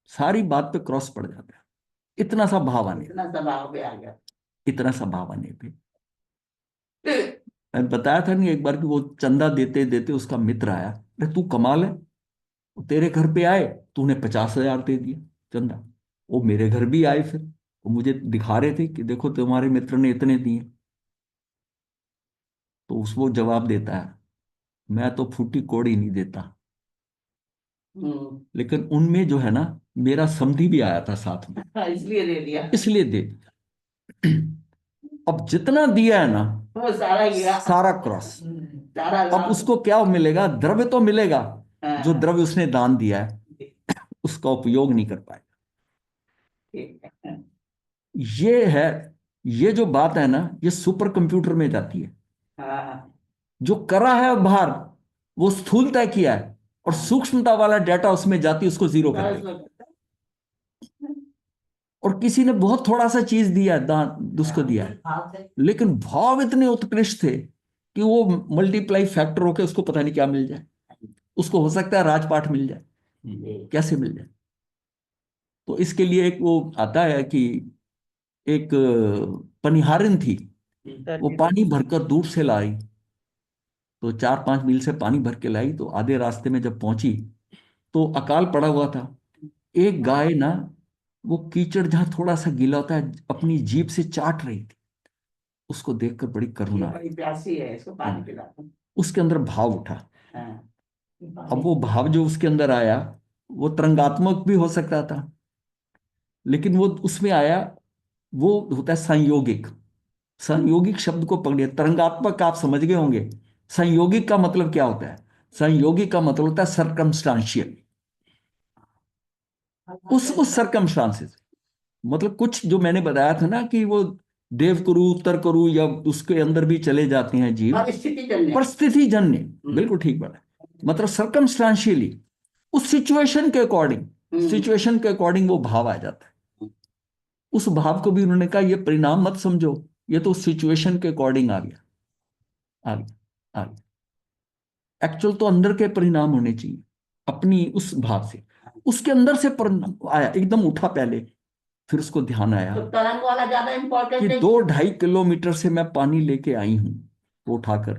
सारी बात पे क्रॉस पड़ जाता है। इतना सा भाव आने, इतना दबाव पे आ गया। इतना सा भाव आने पे, मैं बताया था नहीं एक बार कि वो चंदा देते देते उसका मित्र आया, अरे तू कमाल है, वो तेरे घर पे आए, तूने 50,000 दे दिया चंदा। वो मेरे घर भी आए, फिर वो मुझे दिखा रहे थे कि देखो तुम्हारे मित्र ने इतने दिए। तो उसको जवाब देता है, मैं तो फूटी कौड़ी नहीं देता, लेकिन उनमें जो है ना मेरा समधी भी आया था साथ में, इसलिए दे दिया। इसलिए दे दिया। अब जितना दिया है ना वो सारा गिरा, सारा क्रॉस। सारा अब लाभ। उसको क्या मिलेगा? द्रव्य तो मिलेगा, हाँ, जो द्रव्य उसने दान दिया है उसका उपयोग नहीं कर पाएगा। ठीक है। ये है, ये जो बात है ना, ये सुपर कंप्यूटर में जाती है। हाँ, जो करा है बाहर वो स्थूल तय किया है, और सूक्ष्मता वाला डाटा उसमें जाती है, उसको जीरो कर देगा। और किसी ने बहुत थोड़ा सा चीज दिया है, दान उसको दिया है, लेकिन भाव इतने उत्कृष्ट थे कि वो मल्टीप्लाई फैक्टर होके उसको पता नहीं क्या मिल जाए। उसको हो सकता है राजपाट मिल जाए, कैसे मिल जाए। तो इसके लिए एक वो आता है कि एक पनिहारिन थी, वो पानी भरकर दूर से लाई, तो 4-5 मील से पानी भर के लाई, तो आधे रास्ते में जब पहुंची तो अकाल पड़ा हुआ था। एक गाय ना, वो कीचड़ जहां थोड़ा सा गीला होता है अपनी जीभ से चाट रही थी। उसको देखकर बड़ी ये करुणा आई। बड़ी प्यासी है, इसको पानी पिला दो। उसके अंदर भाव उठा। हाँ, अब वो भाव जो उसके अंदर आया वो तरंगात्मक भी हो सकता था, लेकिन वो उसमें आया, वो होता है संयोगिक। संयोगिक शब्द को पकड़िए, तरंगात्मक आप समझ गए होंगे। संयोगिक का मतलब क्या होता है? संयोगिक का मतलब होता है सरकमस्टांशियल। उस सरकमस्टांसेस, मतलब कुछ जो मैंने बताया था ना कि वो देव करू उत्तर करू या उसके अंदर भी चले जाते हैं जीव, परिस्थिति जन्य। परिस्थिति जन्य, बिल्कुल ठीक बात है। मतलब सरकमस्टांशियली उस सिचुएशन के अकॉर्डिंग, सिचुएशन के अकॉर्डिंग वो भाव आ जाता है। उस भाव को भी उन्होंने कहा ये परिणाम मत समझो, ये तो सिचुएशन के अकॉर्डिंग आ गया, आ गया, आ गया। एक्चुअल तो अंदर के परिणाम होने चाहिए अपनी उस भाव से। उसके अंदर से परिणाम आया, एकदम उठा पहले, फिर उसको ध्यान आया तो तरंग वाला ज्यादा कि इम्पोर्टेंट है। 2-2.5 किलोमीटर से मैं पानी लेके आई हूं वो उठाकर,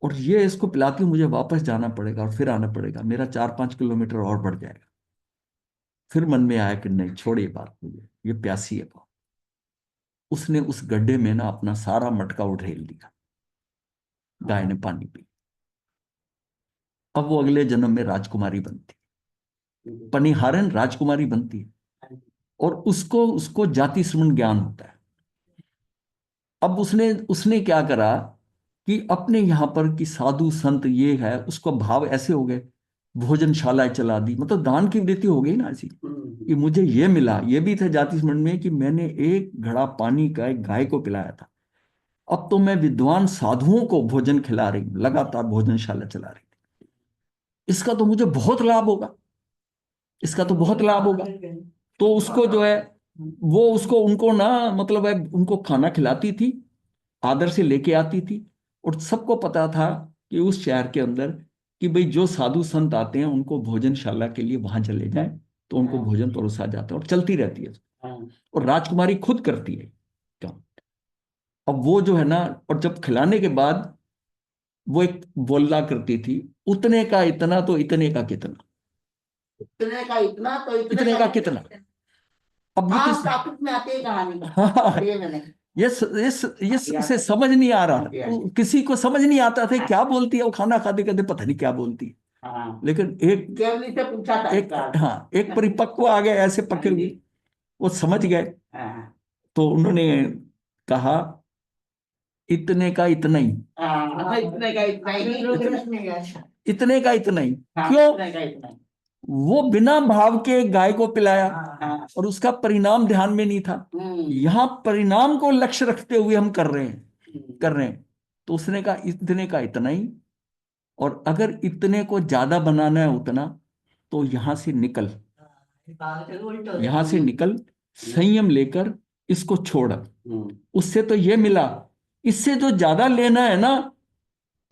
और ये इसको पिला के मुझे वापस जाना पड़ेगा और फिर आना पड़ेगा, मेरा 4-5 किलोमीटर और बढ़ जाएगा। फिर मन में आया कि नहीं, छोड़ ये बात, मुझे ये प्यासी है बहुत। उसने उस गड्ढे में ना अपना सारा मटका उठेल दिया, गाय ने पानी पी। अब वो अगले जन्म में राजकुमारी बनती, पनिहारन राजकुमारी बनती है, और उसको उसको जाति श्रवण ज्ञान होता है। अब उसने उसने क्या करा कि अपने यहां पर कि साधु संत ये है, उसको भाव ऐसे हो गए, भोजनशालाएं चला दी, मतलब दान की वृत्ति हो गई ना ऐसी कि मुझे ये मिला। ये भी था जाति स्मरण में कि मैंने एक घड़ा पानी का एक गाय को पिलाया था, अब तो मैं विद्वान साधुओं को भोजन खिला रही हूं, लगातार भोजनशाला चला रही थी। इसका तो मुझे बहुत लाभ होगा, इसका तो बहुत लाभ होगा। तो उसको जो है वो उसको उनको ना मतलब है उनको खाना खिलाती थी, आदर से लेके आती थी, और सबको पता था कि उस शहर के अंदर कि भाई जो साधु संत आते हैं उनको भोजनशाला के लिए वहां चले जाएं, तो उनको भोजन परोसा जाता है और चलती रहती है। और राजकुमारी खुद करती है काम। अब वो जो है ना, और जब खिलाने के बाद वो एक बोलना करती थी, उतने का इतना तो इतने का कितना, इतने का इतना तो इतने का कितना। अब ये हाँ, किस टॉपिक में आती है कहानी। हाँ, पढ़ी मैंने। ये उसे समझ नहीं आ रहा, किसी को समझ नहीं आता था क्या बोलती है वो, खाना खाते खाते पता नहीं क्या बोलती है। हाँ, लेकिन एक केवली से पूछा था एक इसका। हाँ, एक परिपक्व आ गए ऐसे पकड़ हुए, वो समझ गए। हाँ, तो उन्होंने कहा इतने का इतना ही, हाँ, इतने का इतना ही। इतने का इतना ही। हाँ, क्यों? इतने का इतना ही। वो बिना भाव के गाय को पिलाया, हाँ, और उसका परिणाम ध्यान में नहीं था। यहां परिणाम को लक्ष्य रखते हुए हम कर रहे हैं। तो उसने कहा इतने का इतना ही, और अगर इतने को ज्यादा बनाना है उतना, तो यहां से निकल, यहां से निकल, संयम लेकर इसको छोड़। उससे तो ये मिला, इससे जो ज्यादा लेना है ना,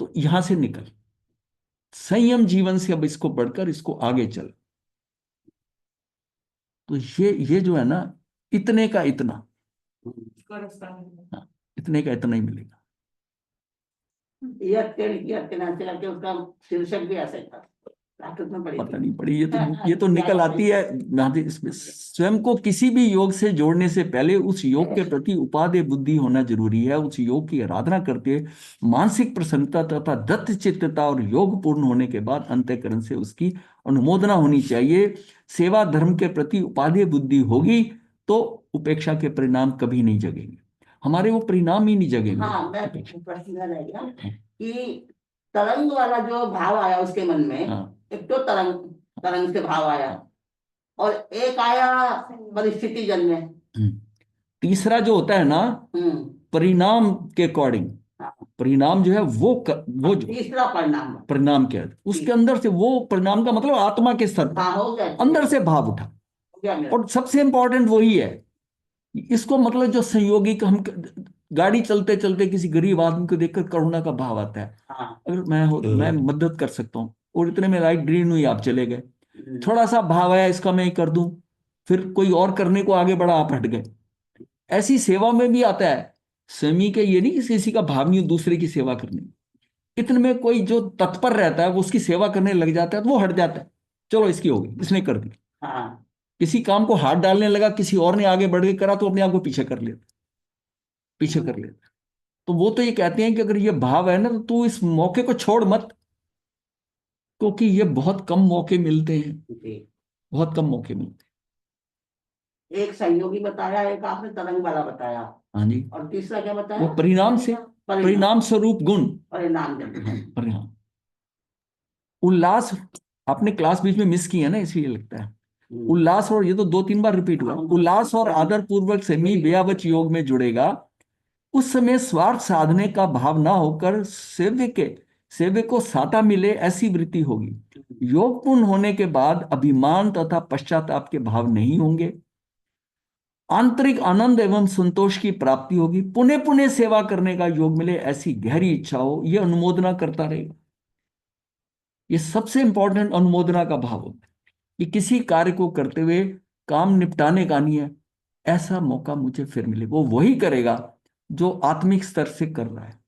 तो यहां से निकल, संयम जीवन से अब इसको बढ़कर इसको आगे चल। तो ये जो है ना, इतने का इतना, हाँ, इतने का इतना ही मिलेगा। नाम से करके उसका शीर्षक भी ऐसा ही था। ताकत में पड़ी पता थी। नहीं पड़ी, ये तो निकल आती है। इसमें स्वयं को किसी भी योग से जोड़ने से पहले उस योग के प्रति उपादेय बुद्धि होना जरूरी है। उस योग की आराधना करते मानसिक प्रसन्नता तथा दत्त चित्तता और योग पूर्ण होने के बाद अंतःकरण से उसकी अनुमोदना होनी चाहिए। सेवा धर्म के प्रति उपादेय बुद्धि होगी तो उपेक्षा के परिणाम कभी नहीं जगेंगे। हमारे वो परिणाम ही नहीं जगे हुए। हाँ, मैं प्रश्न रह गया कि तरंग वाला जो भाव आया उसके मन में, हाँ एक तो तरंग तरंग से भाव आया, और एक आया परिस्थिति जन्य। हम्म। तीसरा जो होता है ना, हम्म। परिणाम के अकॉर्डिंग, हाँ, परिणाम जो है वो जो तीसरा परिणाम। परिणाम के उसके अंदर से, वो परिणाम का मतलब आत्मा के स्तर पर हाँ, हो गया, अंदर से भाव उठा। हो गया मेरा। और सबसे इंपॉर्टेंट वही है, इसको मतलब जो संयोगी का, हम गाड़ी चलते चलते किसी गरीब आदमी को देखकर करुणा का भाव आता है। हाँ। अगर मैं मदद कर सकता हूँ, और इतने में लाइट ग्रीन हुई, आप चले गए, हम्म। थोड़ा सा भाव आया इसका मैं कर दूं, फिर कोई और करने को आगे बढ़ा, आप हट गए। ऐसी सेवा में भी आता है स्वामी के, ये नहीं कि किसी का भाव नहीं हो दूसरे की सेवा करने, इतने में कोई जो तत्पर रहता है वो उसकी सेवा करने लग जाता है, तो वो हट जाता है, चलो इसकी हो गई, इसने कर दी। हाँ, किसी काम को हाथ डालने लगा, किसी और ने आगे बढ़ के करा, तो अपने आप को पीछे कर लेता, पीछे कर लेता। तो वो तो ये कहते हैं कि अगर ये भाव है ना, तो तू इस मौके को छोड़ मत, क्योंकि ये बहुत कम मौके मिलते हैं, जी। बहुत कम मौके मिलते एक संयोगी बताया, एक आपने तरंग वाला बताया, हैं। हाँ जी, और तीसरा क्या वो बताया? परिणाम से, परिणाम स्वरूप गुण, परिणाम जन्य। हाँ, परिणाम। उल्लास, आपने क्लास बीच में मिस की है ना, इसलिए लगता है। उल्लास, और ये तो 2-3 बार रिपीट हुआ, उल्लास और आदर पूर्वक सेमी व्यावच योग में जुड़ेगा, उस समय स्वार्थ साधने का भाव ना होकर सेव्य को साता मिले, ऐसी वृत्ति होगी। योग पूर्ण होने के बाद अभिमान तथा पश्चाताप के भाव नहीं होंगे, आंतरिक आनंद एवं संतोष की प्राप्ति होगी, पुनः पुनः सेवा करने का योग मिले, ऐसी गहरी इच्छा हो, यह अनुमोदना करता रहेगा। ये सबसे इंपॉर्टेंट अनुमोदना का भाव होता है कि किसी कार्य को करते हुए काम निपटाने का नहीं है, ऐसा मौका मुझे फिर मिले। वो वही करेगा जो आत्मिक स्तर से कर रहा है,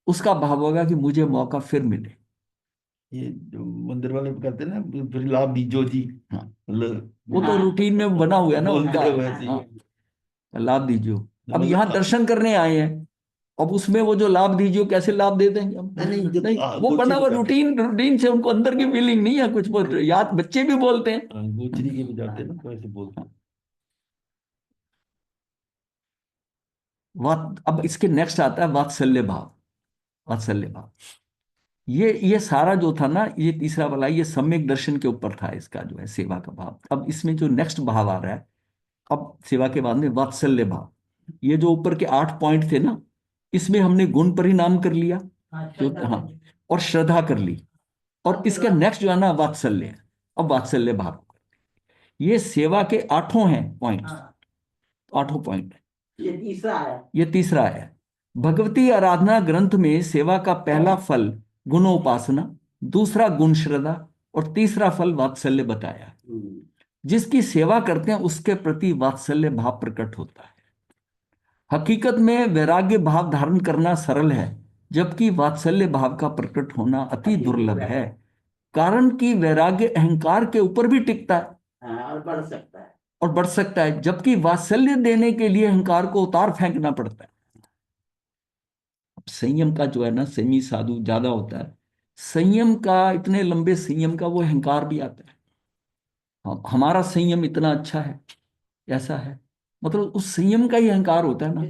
उसका भाव होगा कि मुझे मौका फिर मिले। ये जो मंदिर वाले कहते हैं ना, फिर लाभ दीजो जी, हाँ, मतलब वो तो हाँ। रूटीन में बना हुआ है ना बोलते उनका। हैं वैसे ही। हाँ, लाभ दीजियो। अब मतलब यहाँ दर्शन करने आए हैं, अब उसमें वो जो लाभ दीजियो कैसे लाभ दे देंगे हम? नहीं, जब नहीं, वो गोचरी बना हुआ का- रूटीन, रूटीन से उनको अंदर की फीलिंग नहीं है कुछ, वो याद बच्चे भी बोलते हैं। गोचरी के भी जाते हैं ना, तो ऐसे बोलते हैं। अब इसके नेक्स्ट आता है वात्सल्य भाव। वात्सल्य भाव, ये सारा जो था ना, ये तीसरा वाला, ये सम्यक दर्शन के ऊपर था, इसका जो है सेवा का भाव। अब इसमें जो नेक्स्ट भाव आ रहा है, अब सेवा के बाद में वात्सल्य भाव, ये जो ऊपर के 8 पॉइंट थे ना, इसमें हमने गुण परिणाम कर लिया, जो हाँ, और श्रद्धा कर ली, और इसका नेक्स्ट जो है ना वात्सल्य है। अब वात्सल्य भाव, ये सेवा के 8 हैं पॉइंट, 8 पॉइंट। ये तीसरा है। ये तीसरा है। भगवती आराधना ग्रंथ में सेवा का पहला फल गुणोपासना, दूसरा गुण श्रद्धा, और तीसरा फल वात्सल्य बताया। जिसकी सेवा करते हैं उसके प्रति वात्सल्य भाव प्रकट होता है। हकीकत में वैराग्य भाव धारण करना सरल है, जबकि वात्सल्य भाव का प्रकट होना अति दुर्लभ है, कारण कि वैराग्य अहंकार के ऊपर भी टिकता है हाँ, और बढ़ सकता है। और बढ़ सकता है, जबकि वात्सल्य देने के लिए अहंकार को उतार फेंकना पड़ता है। अब संयम का जो है ना, संयमी साधु ज्यादा होता है, संयम का, इतने लंबे संयम का वो अहंकार भी आता है। हमारा संयम इतना अच्छा है, ऐसा है, मतलब उस संयम का ही अहंकार होता है ना।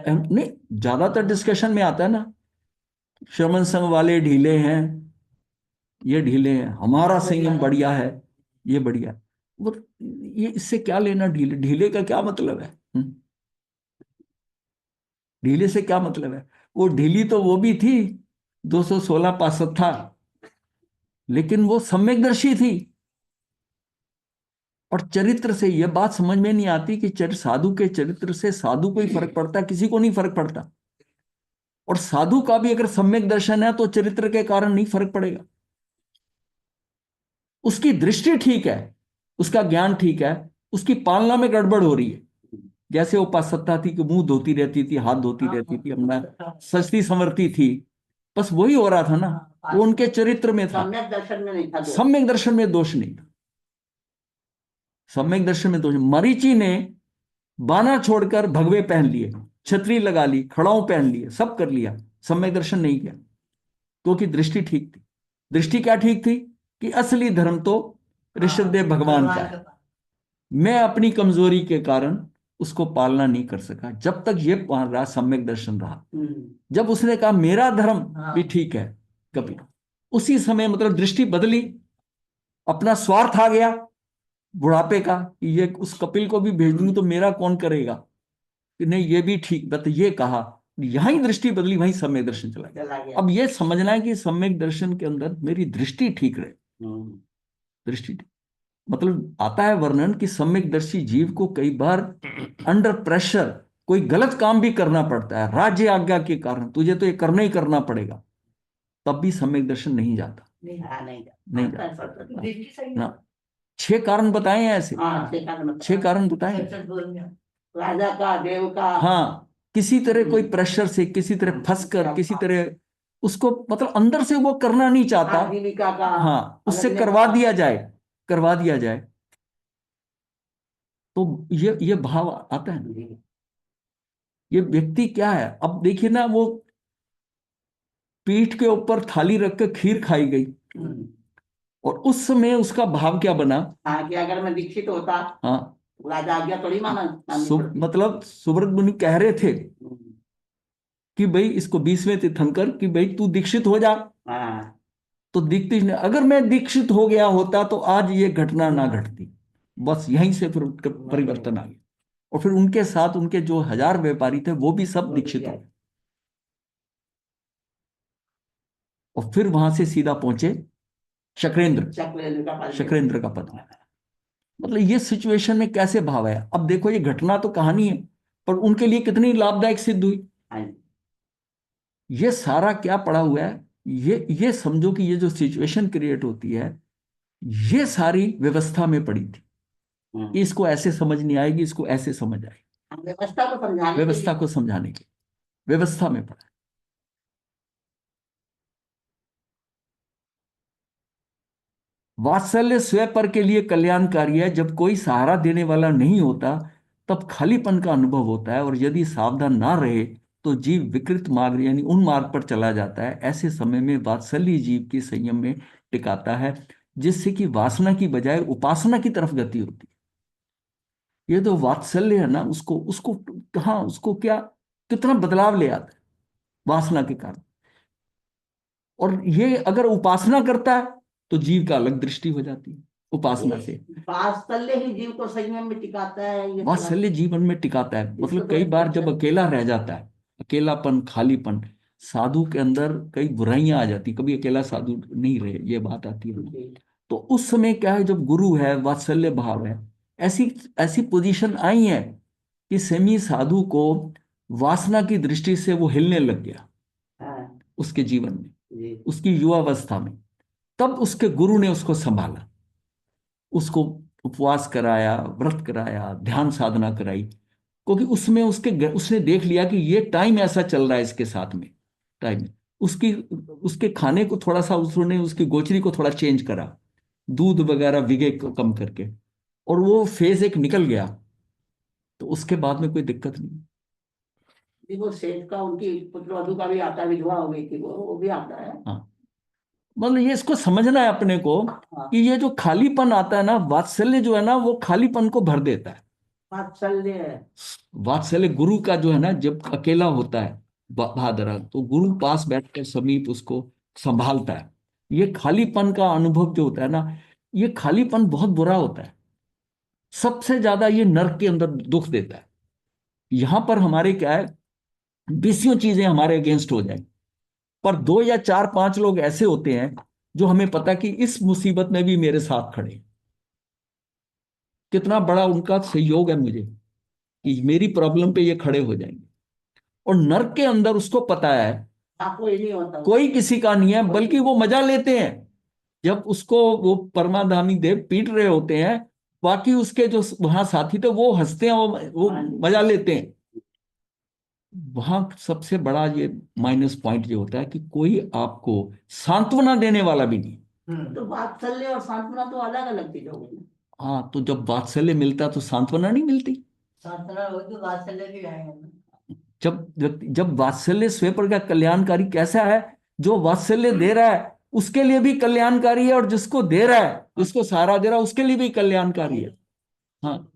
नहीं, ज्यादातर डिस्कशन में आता है ना, श्रमण संघ वाले ढीले हैं, ये ढीले हैं, हमारा संयम बढ़िया है, ये बढ़िया है। वो ये इससे क्या लेना, ढीले ढीले का क्या मतलब है? ढीले से क्या मतलब है? वो ढीली तो वो भी थी, 216 पार्षद था, लेकिन वो सम्यकदर्शी थी। और चरित्र से यह बात समझ में नहीं आती कि साधु के चरित्र से साधु को ही फर्क पड़ता है, किसी को नहीं फर्क पड़ता। और साधु का भी अगर सम्यक दर्शन है तो चरित्र के कारण नहीं फर्क पड़ेगा। उसकी दृष्टि ठीक है, उसका ज्ञान ठीक है, उसकी पालना में गड़बड़ हो रही है। जैसे वो पाश्चात्य थी कि मुंह धोती रहती थी, हाथ धोती रहती थी, अपना सजती संवरती थी, बस वही हो रहा था ना, वो उनके चरित्र में था। सम्यक दर्शन में नहीं था दोष। सम्यक दर्शन में दोष नहीं था, सम्यक दर्शन में दोष। मरीचि ने बाना छोड़कर भगवे पहन लिए, छतरी लगा ली, खड़ाऊ पहन लिए, सब कर लिया, सम्यक दर्शन नहीं किया, क्योंकि दृष्टि ठीक थी। दृष्टि क्या ठीक थी कि असली धर्म तो ऋषभदेव भगवान का है, मैं अपनी कमजोरी के कारण उसको पालना नहीं कर सका जब तक ये रहा सम्यक दर्शन रहा। हम्म, जब उसने कहा मेरा धर्म हाँ। भी ठीक है कपिल, उसी समय मतलब दृष्टि बदली, अपना स्वार्थ आ गया बुढ़ापे का, कि ये उस कपिल को भी भेज दूंगी तो मेरा कौन करेगा, कि नहीं ये भी ठीक, बट ये कहा, यहां ही दृष्टि बदली, वहीं सम्यक दर्शन चला गया। चला गया। अब ये समझना है कि सम्यक दर्शन के अंदर मेरी दृष्टि ठीक रहे, हम्म, दृष्टि ठीक। मतलब आता है वर्णन कि सम्यकदर्शी जीव को कई बार अंडर प्रेशर कोई गलत काम भी करना पड़ता है, राज्य आज्ञा के कारण, तुझे तो ये करना ही करना पड़ेगा, तब भी सम्यक दर्शन नहीं जाता, नहीं हाँ, नहीं नहीं जाता। जाता। दृष्टि सही ना, है। 6 कारण बताए हैं ऐसे, हाँ, 6 कारण 6 कारण बताए हैं। सच बोल गया। राजा का, देव का। हाँ, किसी तरह कोई प्रेशर से, किसी तरह फंस कर, किसी तरह उसको मतलब अंदर से वो करना नहीं चाहता, आजीविका का। हाँ, उससे अलग करवा लेखा। दिया जाए, करवा दिया जाए, तो ये भाव आता है ना। जी। ये व्यक्ति क्या है, अब देखिए ना, वो पीठ के ऊपर थाली रख के खीर खाई गई, हम्म, और उस समय उसका भाव क्या बना। हाँ, कि अगर मैं दीक्षित होता, हाँ, राजा आज्ञा थोड़ी माननी पड़ती। मतलब सुब्रत मुनि कह रहे थे हम्म, कि भाई इसको 20वें तीर्थंकर कि भाई तू दीक्षित हो जा, हाँ, तो दीक्षित ने, अगर मैं दीक्षित हो गया होता तो आज ये घटना ना घटती। बस यहीं से फिर उनका परिवर्तन आ गया, और फिर उनके साथ उनके जो 1000 व्यापारी थे वो भी सब दीक्षित हो गए, और फिर वहां से सीधा पहुंचे शक्रेंद्र, चक्रेंद्र का पालन। शक्रेंद्र का पद। मतलब ये सिचुएशन में कैसे भाव है, अब देखो ये घटना तो कहानी है, पर उनके लिए कितनी लाभदायक सिद्ध हुई। हाँ जी। ये सारा क्या पड़ा हुआ है, ये समझो कि ये जो सिचुएशन क्रिएट होती है, ये सारी व्यवस्था में पड़ी थी, कि इसको ऐसे समझ नहीं आएगी, इसको ऐसे समझ आएगी, हम व्यवस्था को समझाने के व्यवस्था लिए। को समझाने के व्यवस्था में पड़ा। वात्सल्य स्वयं पर के लिए कल्याणकारी है, जब कोई सहारा देने वाला नहीं होता तब खालीपन का अनुभव होता है, और यदि सावधान ना रहे तो जीव विकृत मार्ग यानी उन मार्ग पर चला जाता है। ऐसे समय में वात्सल्य जीव की संयम में टिकाता है, जिससे कि वासना की बजाय उपासना की तरफ गति होती है। ये तो वात्सल्य है ना, उसको उसको कहाँ, उसको क्या, कितना बदलाव ले आता है वासना के कारण। और ये अगर उपासना करता है तो जीव का अलग दृष्टि हो जाती है उपासना से। वात्सल्य ही जीव को संयम में टिकाता है, ये वात्सल्य जीवन में टिकाता है, इसको मतलब तो कई बार एक- जब अकेला रह जाता है, अकेलापन, खालीपन, साधु के अंदर कई बुराइयां आ जाती, कभी अकेला साधु नहीं रहे, ये बात आती है। जी। तो उस समय क्या है, जब गुरु है, वात्सल्य भाव है, ऐसी ऐसी पोजीशन आई है कि सेमी साधु को वासना की दृष्टि से वो हिलने लग गया हाँ, उसके जीवन में, जी। उसकी युवावस्था में। तब उसके गुरु ने उसको संभाला, उसको उपवास कराया, व्रत कराया, ध्यान साधना कराई, क्योंकि उसमें उसने देख लिया कि ये टाइम ऐसा चल रहा है इसके साथ में, टाइम उसकी उसके खाने को थोड़ा सा उसने उसकी गोचरी को थोड़ा चेंज करा, दूध वगैरह विगे को कम करके, और वो फेज एक निकल गया, तो उसके बाद में कोई दिक्कत नहीं। जी, वो सेठ का, उनकी पुत्रवधू का भी आता है, विधवा हो गई थी वो भी आता है। हाँ, मतलब ये इसको समझना है अपने को, हाँ, कि ये जो खालीपन आता है ना, वात्सल्य जो है ना, वो खालीपन को भर देता है। वात्सल्य है। वात्सल्य गुरु का जो है ना, जब अकेला होता है बहादुर, तो गुरु पास बैठकर समीप उसको संभालता है। ये खालीपन का अनुभव जो होता है ना, ये खालीपन बहुत बुरा होता है, सबसे ज्यादा ये नर्क के अंदर दुख देता है। यहां पर हमारे क्या है, 20 चीजें हमारे अगेंस्ट हो जाए, पर 2 या 4 5 लोग ऐसे होते हैं जो हमें पता कि इस मुसीबत में भी मेरे साथ खड़े हैं। कितना बड़ा उनका सहयोग है मुझे, कि मेरी प्रॉब्लम पे ये खड़े हो जाएंगे। और नर्क के अंदर उसको पता है हाँ, कोई नहीं होता। कोई किसी का नहीं है, बल्कि वो मजा लेते हैं। जब उसको वो परमाधामी देव पीट रहे होते हैं, बाकी उसके जो वहां साथी थे वो हंसते हैं, वो मजा लेते हैं। वहां सबसे बड़ा ये माइनस पॉइंट ये होता है कि कोई आपको सांत्वना देने वाला भी नहीं। तो वात्सल्य और सांत्वना तो अलग अलग चीज हो गई। हाँ, तो जब वात्सल्य मिलता तो सांत्वना नहीं मिलती। सांत्वना हो तो वात्सल्य भी आएगा ना। जब वात्सल्य स्वयं पर का कल्याणकारी कैसा है, जो वात्सल्य दे रहा है उसके लिए भी कल्याणकारी है, और जिसको दे रहा है, उसको सहारा दे रहा है, उसके लिए भी कल्याणकारी है। हाँ,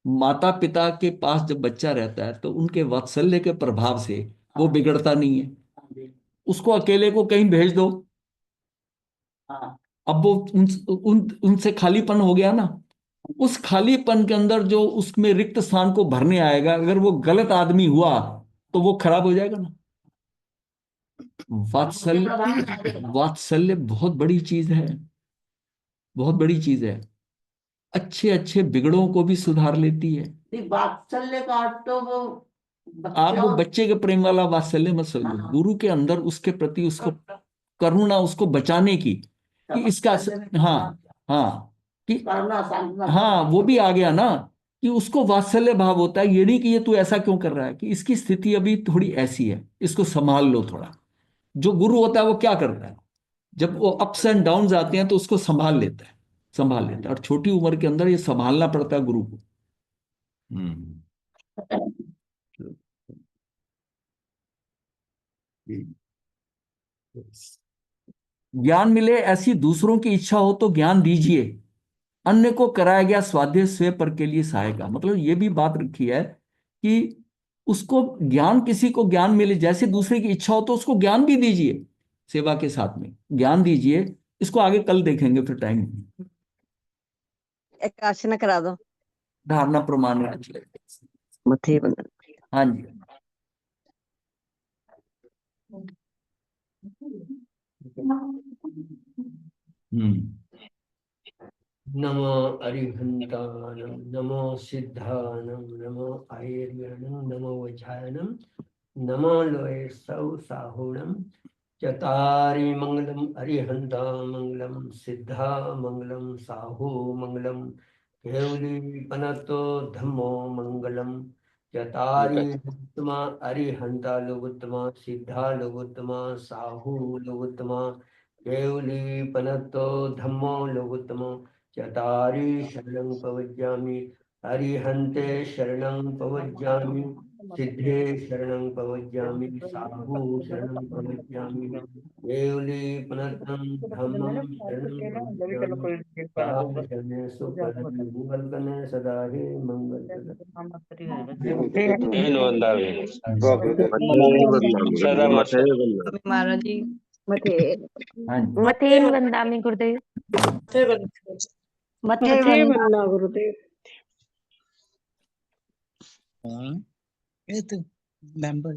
माता पिता के पास जब बच्चा रहता है तो उनके वात्सल्य के प्रभाव से वो हाँ। बिगड़ता नहीं है। हाँ जी, उसको अकेले को कहीं भेज दो, हाँ अब वो उनसे खालीपन हो गया ना। उस खालीपन के अंदर जो उसमें रिक्त स्थान को भरने आएगा, अगर वो गलत आदमी हुआ तो वो खराब हो जाएगा ना। वात्सल्य, वात्सल्य बहुत बड़ी चीज है, बहुत बड़ी चीज है। अच्छे अच्छे बिगड़ों को भी सुधार लेती है। नहीं, वात्सल्य का अर्थ तो वो आप वो बच्चों। बच्चे के प्रेम वाला वात्सल्य मत समझो, हाँ। गुरु के अंदर उसके प्रति उसको करुणा, उसको बचाने की, कि इसका वात्सल्य में हाँ, करुणा, हाँ, कि करुणा सांत्वना। हाँ वो भी आ गया ना, कि उसको वात्सल्य भाव होता है। ये नहीं कि ये तू ऐसा क्यों कर रहा है, कि इसकी स्थिति अभी थोड़ी ऐसी है, इसको संभाल लो थोड़ा। जो गुरु होता है वो क्या करता है, जब वो अप्स एंड डाउन आते हैं तो उसको संभाल लेता है, संभाल लेता है। और छोटी उम्र के अंदर ये संभालना पड़ता है गुरु को। हम्म। ज्ञान मिले ऐसी दूसरों की इच्छा हो तो ज्ञान दीजिए, अन्य को कराया गया स्वाध्याय स्वयं पर के लिए सहायता। मतलब ये भी बात रखी है कि उसको ज्ञान, किसी को ज्ञान मिले, जैसे दूसरे की इच्छा हो तो उसको ज्ञान भी दीजिए, सेवा के साथ में ज्ञान दीजिए। इसको आगे कल देखेंगे, फिर टाइम नहीं। एक आसन करा दो। धारणा प्रमाण में मथे बंधन। हाँ जी। नमो अरिहंतानं, नमो सिद्धानं, नमो आयर्यनं, नमो वज्रायनं, नमो लोये सौ साहुणं। चतारि मंगलम अरिहंता मंगलम सिद्धा मंगलम साहु मंगलम केवली पनतो धम्मो मंगलम। चतारि लघुत्तमा अरिहंता लघुत्तमा सिद्धा लघुत्तमा साहु लघुत्तमा केवली पनतो धम्मो लघुत्तमा। चतारि शरणं पवज्जामि अरिहन्ते शरणं पवज्जामि सिद्धे शरणं पवज्जामि साहु शरणं पवज्जामि केवली पुनर्धम धम्मं शरणं पवज्जामि साहु शरणे सुपदं मंगल कने सदा हे मंगल स्वामी महाराज जी मथे हाँ जी। मथेन वंदामि गुरुदेव। मथे वंदना गुरुदेव। ये तो मेंबर